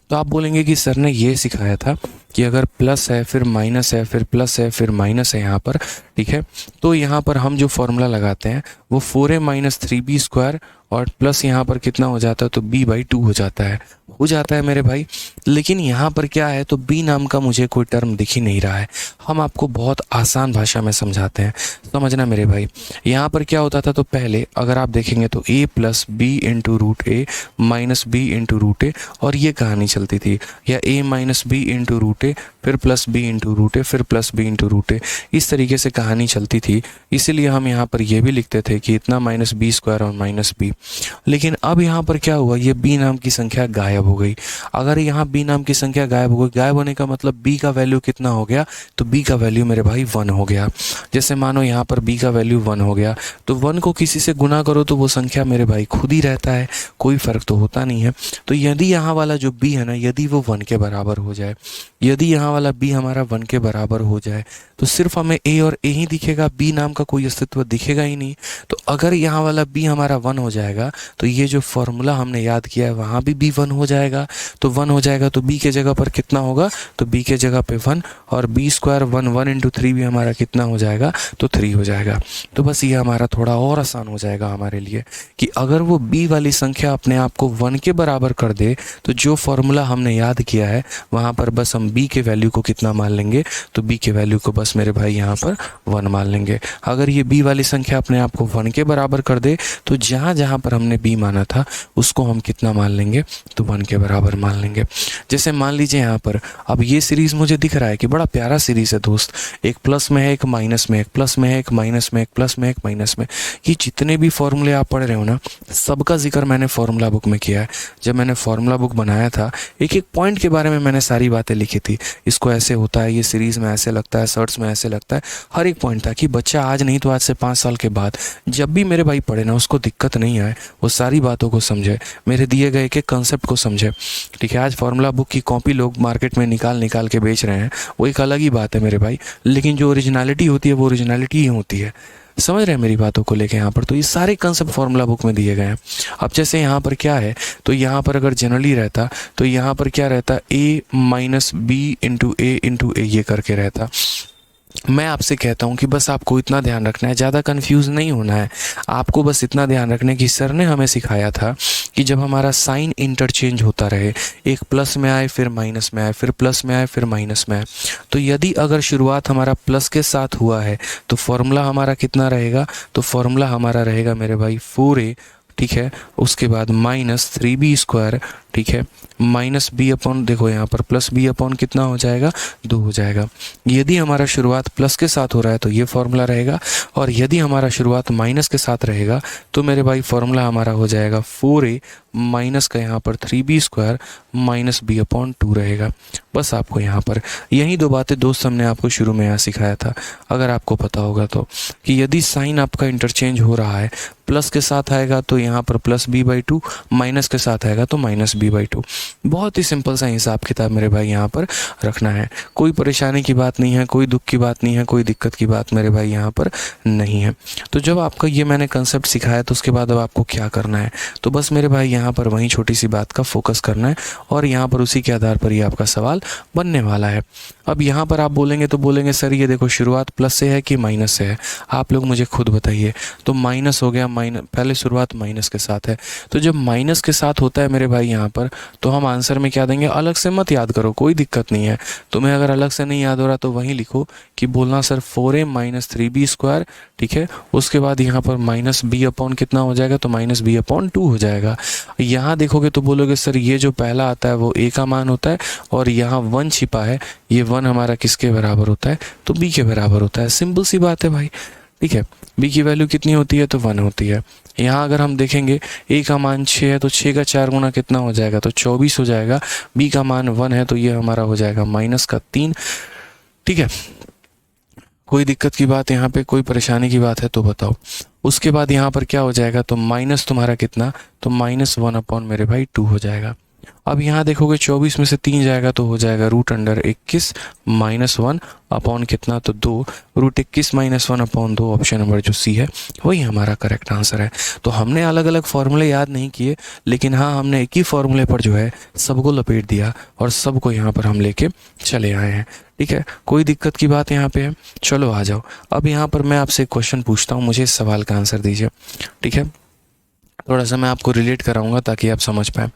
तो आप बोलेंगे कि सर ने ये सिखाया था कि अगर प्लस है फिर माइनस है फिर प्लस है फिर माइनस है यहाँ पर, ठीक है, तो यहाँ पर हम जो फॉर्मूला लगाते हैं वो 4a - 3b² और प्लस यहाँ पर कितना हो जाता है तो b/2 हो जाता है मेरे भाई। लेकिन यहाँ पर क्या है, तो b नाम का मुझे कोई टर्म दिख ही नहीं रहा है। हम आपको बहुत आसान भाषा में समझाते हैं, समझना मेरे भाई। यहाँ पर क्या होता था, तो पहले अगर आप देखेंगे तो a + b × √a - b × √a, और ये कहानी चलती थी, या a - b × √a फिर प्लस b × √a फिर प्लस b × √a, इस तरीके से कहानी चलती थी। इसीलिए हम यहाँ पर ये भी लिखते थे कि इतना -b² और -b। लेकिन अब यहाँ पर क्या हुआ, ये b नाम की संख्या गायब हो गई। अगर यहाँ b नाम की संख्या गायब हो गई, गायब होने का मतलब b का वैल्यू कितना हो गया, तो b का वैल्यू मेरे भाई 1 हो गया। जैसे मानो यहाँ पर b का वैल्यू 1 हो गया, तो 1 को किसी से गुना करो तो वो संख्या मेरे भाई खुद ही रहता है, कोई फ़र्क तो होता नहीं है। तो यदि यहाँ वाला जो b है ना, यदि वो 1 के बराबर हो जाए, यदि यहाँ वाला b हमारा 1 के बराबर हो जाए, तो सिर्फ हमें a और a ही दिखेगा, b नाम का कोई अस्तित्व दिखेगा ही नहीं। तो अगर यहाँ वाला b हमारा 1 हो जाएगा, तो ये जो फॉर्मूला हमने याद किया है वहाँ भी b 1 हो जाएगा। तो 1 हो जाएगा तो b के जगह पर कितना होगा, तो b के जगह पे 1, और b² 1 × 3 भी हमारा कितना हो जाएगा, तो 3 हो जाएगा। तो बस ये हमारा थोड़ा और आसान हो जाएगा हमारे लिए कि अगर वो b वाली संख्या अपने आप को 1 के बराबर कर दे, तो जो फॉर्मूला हमने याद किया है वहाँ पर बस हम b के वैल्यू को कितना मान लेंगे, तो b के वैल्यू को बस मेरे भाई यहाँ पर 1 मान लेंगे। अगर ये b वाली संख्या अपने आप को 1 के बराबर कर दे, तो जहाँ जहाँ पर हमने b माना था उसको हम कितना मान लेंगे, तो 1 के बराबर मान लेंगे। जैसे मान लीजिए यहाँ पर अब ये सीरीज़ मुझे दिख रहा है कि बड़ा प्यारा सीरीज़ है दोस्त, एक प्लस में है एक माइनस में, एक प्लस में है एक माइनस में, एक प्लस में एक माइनस में। ये जितने भी फॉर्मूले आप पढ़ रहे हो ना, सबका जिक्र मैंने फॉर्मूला बुक में किया है। जब मैंने फॉर्मूला बुक बनाया था, एक एक पॉइंट के बारे में मैंने सारी बातें लिखी थी, इसको ऐसे होता है, ये सीरीज़ में ऐसे लगता है, शर्ट्स में ऐसे लगता है, हर एक पॉइंट था कि बच्चा आज नहीं तो आज से 5 साल के बाद जब भी मेरे भाई पढ़े ना, उसको दिक्कत नहीं आए, वो सारी बातों को समझे, मेरे दिए गए एक एक कंसेप्ट को समझे। ठीक है, आज फॉर्मूला बुक की कॉपी लोग मार्केट में निकाल के बेच रहे हैं, वो एक अलग ही बात है मेरे भाई, लेकिन जो ओरिजिनलिटी होती है वो ओरिजिनलिटी ही होती है। समझ रहे हैं मेरी बातों को लेके यहाँ पर, तो ये सारे कंसेप्ट फॉर्मूला बुक में दिए गए हैं। अब जैसे यहाँ पर क्या है, तो यहाँ पर अगर जनरली रहता तो यहाँ पर क्या रहता, a - b × a ये करके रहता। मैं आपसे कहता हूँ कि बस आपको इतना ध्यान रखना है, ज़्यादा कंफ्यूज नहीं होना है। आपको बस इतना ध्यान रखना है कि सर ने हमें सिखाया था कि जब हमारा साइन इंटरचेंज होता रहे, एक प्लस में आए फिर माइनस में आए फिर प्लस में आए फिर माइनस में आए, तो यदि अगर शुरुआत हमारा प्लस के साथ हुआ है तो फॉर्मूला हमारा कितना रहेगा, तो फॉर्मूला हमारा रहेगा मेरे भाई 4a, ठीक है, उसके बाद -3b², ठीक है, -b/, देखो यहाँ पर +b/ कितना हो जाएगा, 2 हो जाएगा। यदि हमारा शुरुआत प्लस के साथ हो रहा है तो ये फॉर्मूला रहेगा, और यदि हमारा शुरुआत माइनस के साथ रहेगा तो मेरे भाई फॉर्मूला हमारा हो जाएगा 4a माइनस का यहाँ पर 3b² -b/2 रहेगा। बस आपको यहाँ पर यही 2 बातें दोस्त हमने आपको शुरू में यहाँ सिखाया था, अगर आपको पता होगा तो, कि यदि साइन आपका इंटरचेंज हो रहा है, प्लस के साथ आएगा तो यहाँ पर +b/2, माइनस के साथ आएगा तो -b/2। बहुत ही सिंपल सा हिसाब किताब मेरे भाई यहाँ पर रखना है, कोई परेशानी की बात नहीं है, कोई दुख की बात नहीं है, कोई दिक्कत की बात मेरे भाई यहाँ पर नहीं है। तो जब आपका ये मैंने कंसेप्ट सिखाया तो उसके बाद अब आपको क्या करना है, तो बस मेरे भाई यहाँ पर वहीं छोटी सी बात का फोकस करना है, और यहाँ पर उसी के आधार पर ये आपका सवाल बनने वाला है। अब यहाँ पर आप बोलेंगे तो बोलेंगे सर ये देखो शुरुआत प्लस से है कि माइनस से है, आप लोग मुझे खुद बताइए। तो माइनस हो गया, माइनस, पहले शुरुआत माइनस के साथ है, तो जब माइनस के साथ होता है मेरे भाई यहाँ पर, तो हम आंसर में क्या देंगे, अलग से मत याद करो, कोई दिक्कत नहीं है। तुम्हें अगर अलग से नहीं याद हो रहा तो वहीं लिखो कि बोलना sir 4a minus 3b square, ठीक है। उसके बाद यहाँ पर माइनस बी अपॉन कितना हो जाएगा, तो माइनस बी अपॉन 2 हो जाएगा। यहाँ देखोगे तो बोलोगे सर ये जो पहला आता है वो a का मान होता है, और यहाँ 1 छिपा है, ये 1 हमारा किसके बराबर होता है, तो b के बराबर होता है। सिंपल सी बात है भाई, ठीक है। b की वैल्यू कितनी होती है, तो 1 होती है। यहाँ अगर हम देखेंगे a का मान 6 है, तो 6 का 4 गुना कितना हो जाएगा, तो 24 हो जाएगा। b का मान 1 है, तो ये हमारा हो जाएगा माइनस का 3, ठीक है। कोई दिक्कत की बात यहाँ पे, कोई परेशानी की बात है तो बताओ। उसके बाद यहाँ पर क्या हो जाएगा, तो माइनस तुम्हारा कितना, तो माइनस 1 अपॉन मेरे भाई 2 हो जाएगा। अब यहाँ देखोगे 24 में से 3 जाएगा तो हो जाएगा रूट अंडर 21 माइनस 1 अपॉन कितना, तो 2, root 21 minus 1 upon 2, option number जो सी है वही हमारा करेक्ट आंसर है। तो हमने अलग अलग फॉर्मूले याद नहीं किए, लेकिन हाँ हमने एक ही फॉर्मूले पर जो है सबको लपेट दिया और सबको यहाँ पर हम लेके चले आए हैं, ठीक है। कोई दिक्कत की बात यहाँ पे है, चलो आ जाओ। अब यहाँ पर मैं आपसे एक क्वेश्चन पूछता हूँ, मुझे इस सवाल का आंसर दीजिए, ठीक है। थोड़ा सा मैं आपको रिलेट कराऊंगा ताकि आप समझ पाए।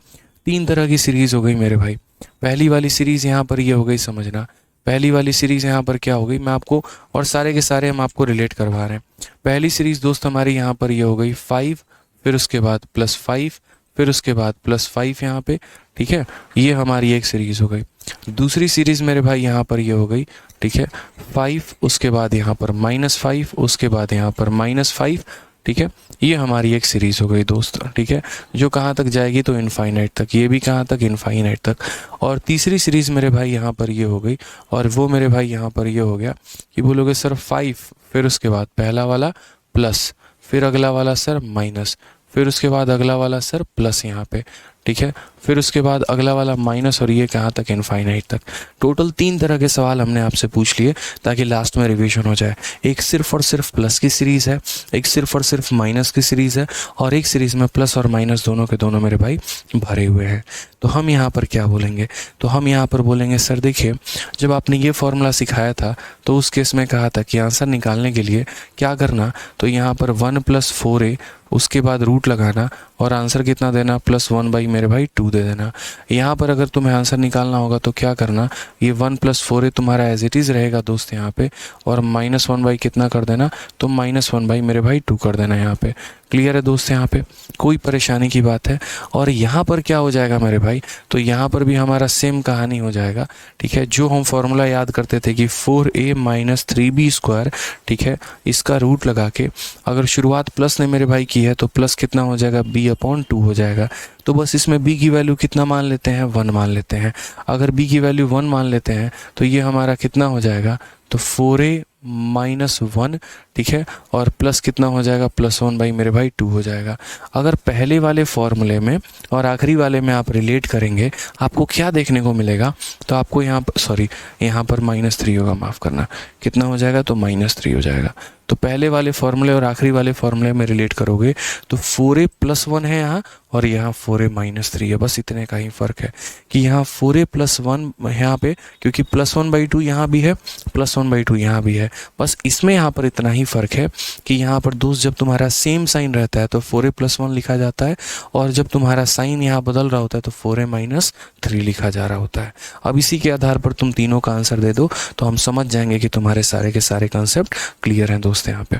3 तरह की सीरीज़ हो गई मेरे भाई। पहली वाली सीरीज़ यहाँ पर ये हो गई, समझना। पहली वाली सीरीज़ यहाँ पर क्या हो गई, मैं आपको, और सारे के सारे हम आपको रिलेट करवा रहे हैं। पहली सीरीज़ दोस्त हमारी यहाँ पर ये हो गई 5, फिर उसके बाद +5, फिर उसके बाद +5 यहाँ पे, ठीक है। ये हमारी एक सीरीज़ हो गई। दूसरी सीरीज़ मेरे भाई यहाँ पर ये हो गई, ठीक है, 5, उसके बाद यहाँ पर -5, उसके बाद यहाँ पर -5, ठीक है। ये हमारी एक सीरीज़ हो गई दोस्त, ठीक है, जो कहाँ तक जाएगी, तो इनफाइनाइट तक। ये भी कहाँ तक, इनफाइनाइट तक। और तीसरी सीरीज़ मेरे भाई यहाँ पर ये हो गई, और वो मेरे भाई यहाँ पर ये हो गया कि बोलोगे सर 5, फिर उसके बाद पहला वाला प्लस, फिर अगला वाला सर माइनस, फिर उसके बाद अगला वाला सर प्लस यहाँ पे, ठीक है, फिर उसके बाद अगला वाला माइनस, और ये कहाँ तक, इनफाइनाइट तक। टोटल 3 तरह के सवाल हमने आपसे पूछ लिए ताकि लास्ट में रिवीजन हो जाए। एक सिर्फ और सिर्फ प्लस की सीरीज़ है, एक सिर्फ और सिर्फ माइनस की सीरीज़ है, और एक सीरीज़ में प्लस और माइनस दोनों के दोनों मेरे भाई भरे हुए हैं। तो हम यहाँ पर क्या बोलेंगे, तो हम यहाँ पर बोलेंगे सर देखिए, जब आपने ये फॉर्मूला सिखाया था तो उस केस में कहा था कि आंसर निकालने के लिए क्या करना, तो यहाँ पर 1 + 4a, उसके बाद रूट लगाना, और आंसर कितना देना, +1 बाई मेरे भाई 2 दे देना। यहाँ पर अगर तुम्हें आंसर निकालना होगा तो क्या करना, ये 1 + 4a तुम्हारा एज इट इज़ रहेगा दोस्त यहाँ पे, और -1 बाई कितना कर देना, तो -1 बाई मेरे भाई 2 कर देना यहाँ पे। क्लियर है दोस्त, यहाँ पे कोई परेशानी की बात है। और यहाँ पर क्या हो जाएगा मेरे भाई, तो यहाँ पर भी हमारा सेम कहानी हो जाएगा, ठीक है। जो हम फॉर्मूला याद करते थे कि 4a माइनस 3b स्क्वायर, ठीक है, इसका रूट लगा के अगर शुरुआत प्लस ने मेरे भाई की है तो प्लस कितना हो जाएगा, b अपॉन 2 हो जाएगा। तो बस इसमें b की वैल्यू कितना मान लेते हैं, 1 मान लेते हैं। अगर b की वैल्यू 1 मान लेते हैं तो ये हमारा कितना हो जाएगा, तो 4a माइनस 1, ठीक है, और प्लस कितना हो जाएगा, +1 बाई मेरे भाई 2 हो जाएगा। अगर पहले वाले फॉर्मूले में और आखिरी वाले में आप रिलेट करेंगे, आपको क्या देखने को मिलेगा, तो आपको यहाँ पर यहाँ पर -3 होगा, माफ़ करना, कितना हो जाएगा, तो -3 हो जाएगा। तो पहले वाले फॉर्मूले और आखिरी वाले फॉर्मूले में रिलेट करोगे तो 4a + 1 है यहाँ, और यहाँ 4a - 3 है। बस इतने का ही फ़र्क है कि यहाँ 4a + 1 यहाँ पे, क्योंकि +1/2 यहाँ भी है, +1/2 यहाँ भी है। बस इसमें यहाँ पर इतना ही फ़र्क है कि यहाँ पर दोस्त जब तुम्हारा सेम साइन रहता है तो 4a + 1 लिखा जाता है, और जब तुम्हारा साइन यहाँ बदल रहा होता है तो 4a - 3 लिखा जा रहा होता है। अब इसी के आधार पर तुम तीनों का आंसर दे दो तो हम समझ जाएंगे कि तुम्हारे सारे के सारे कंसेप्ट क्लियर हैं दोस्त यहाँ पे।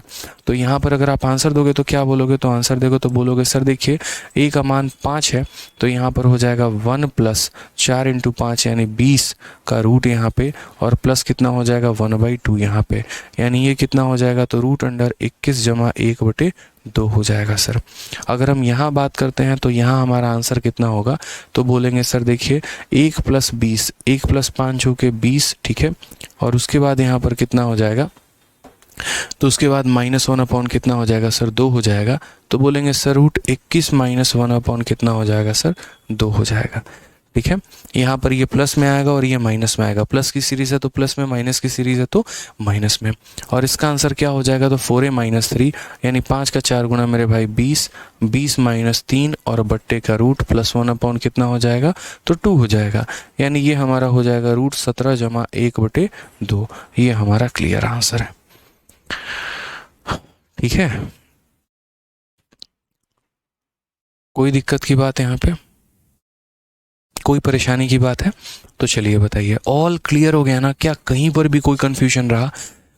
तो यहाँ पर अगर आप आंसर दोगे तो क्या बोलोगे, तो आंसर देखो तो बोलोगे सर देखिए a का मान 5 है, तो यहाँ पर हो जाएगा 1 + 4 × 5 यानी 20 का रूट यहाँ पे, और प्लस कितना हो जाएगा, 1/2 यहाँ पे, यानी ये कितना हो जाएगा, तो रूट अंडर 21 + 1/2 हो जाएगा सर। अगर हम यहाँ बात करते हैं तो यहाँ हमारा आंसर कितना होगा, तो बोलेंगे सर देखिए 1 + 20, 1 + 5 हो के 20, ठीक है, और उसके बाद यहाँ पर कितना हो जाएगा, तो उसके बाद -1 अपॉन कितना हो जाएगा सर, 2 हो जाएगा। तो बोलेंगे सर रूट 21 - 1 अपॉन कितना हो जाएगा सर, 2 हो जाएगा, ठीक है। यहाँ पर ये प्लस में आएगा और ये माइनस में आएगा, प्लस की सीरीज़ है तो प्लस में, माइनस की सीरीज़ है तो माइनस में, और इसका आंसर क्या हो जाएगा, तो 4a - 3 यानी 5 का 4 गुना मेरे भाई 20, 20 - 3 और बट्टे का रूट +1 अपॉन कितना हो जाएगा, तो 2 हो जाएगा, यानी ये हमारा हो जाएगा रूट 17 + 1/2। ये हमारा क्लियर आंसर है, ठीक है। कोई दिक्कत की बात है यहाँ पे? कोई परेशानी की बात है? तो चलिए बताइए, ऑल क्लियर हो गया ना? क्या कहीं पर भी कोई कन्फ्यूजन रहा?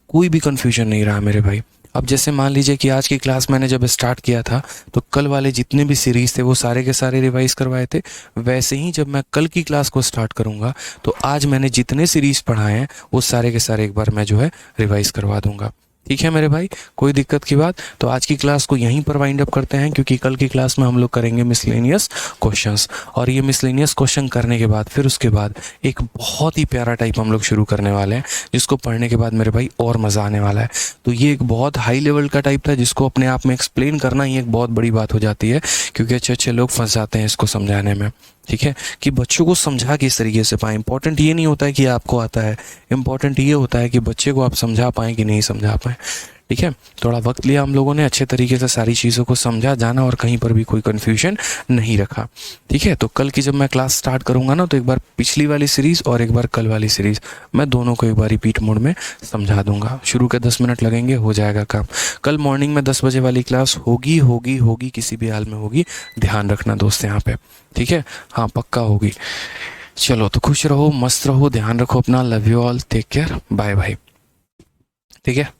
कोई भी कन्फ्यूजन नहीं रहा मेरे भाई। अब जैसे मान लीजिए कि आज की क्लास मैंने जब स्टार्ट किया था तो कल वाले जितने भी सीरीज़ थे वो सारे के सारे रिवाइज़ करवाए थे। वैसे ही जब मैं कल की क्लास को स्टार्ट करूँगा तो आज मैंने जितने सीरीज़ पढ़ाए हैं वो सारे के सारे एक बार मैं जो है रिवाइज़ करवा दूँगा। ठीक है मेरे भाई, कोई दिक्कत की बात? तो आज की क्लास को यहीं पर वाइंड अप करते हैं, क्योंकि कल की क्लास में हम लोग करेंगे मिसलेनियस क्वेश्चंस। और ये मिसलेनियस क्वेश्चन करने के बाद फिर उसके बाद एक बहुत ही प्यारा टाइप हम लोग शुरू करने वाले हैं, जिसको पढ़ने के बाद मेरे भाई और मज़ा आने वाला है। तो ये एक बहुत हाई लेवल का टाइप था जिसको अपने आप में एक्सप्लेन करना ही एक बहुत बड़ी बात हो जाती है, क्योंकि अच्छे अच्छे लोग फंस जाते हैं इसको समझाने में। ठीक है, कि बच्चों को समझा किस तरीके से पाएँ। इंपॉर्टेंट ये नहीं होता है कि आपको आता है, इंपॉर्टेंट ये होता है कि बच्चे को आप समझा पाएँ कि नहीं समझा पाएँ। ठीक है, थोड़ा वक्त लिया हम लोगों ने, अच्छे तरीके से सारी चीज़ों को समझा जाना और कहीं पर भी कोई कन्फ्यूजन नहीं रखा। ठीक है, तो कल की जब मैं क्लास स्टार्ट करूँगा ना तो एक बार पिछली वाली सीरीज़ और एक बार कल वाली सीरीज़ मैं दोनों को एक बार रिपीट मोड में समझा दूंगा। शुरू के 10 मिनट लगेंगे, हो जाएगा काम। कल मॉर्निंग में 10 बजे वाली क्लास होगी होगी होगी, किसी भी हाल में होगी, ध्यान रखना दोस्त यहाँ पे। ठीक है, हाँ पक्का होगी। चलो तो खुश रहो, मस्त रहो, ध्यान रखो अपना। Love you all, take care, bye bye. ठीक है।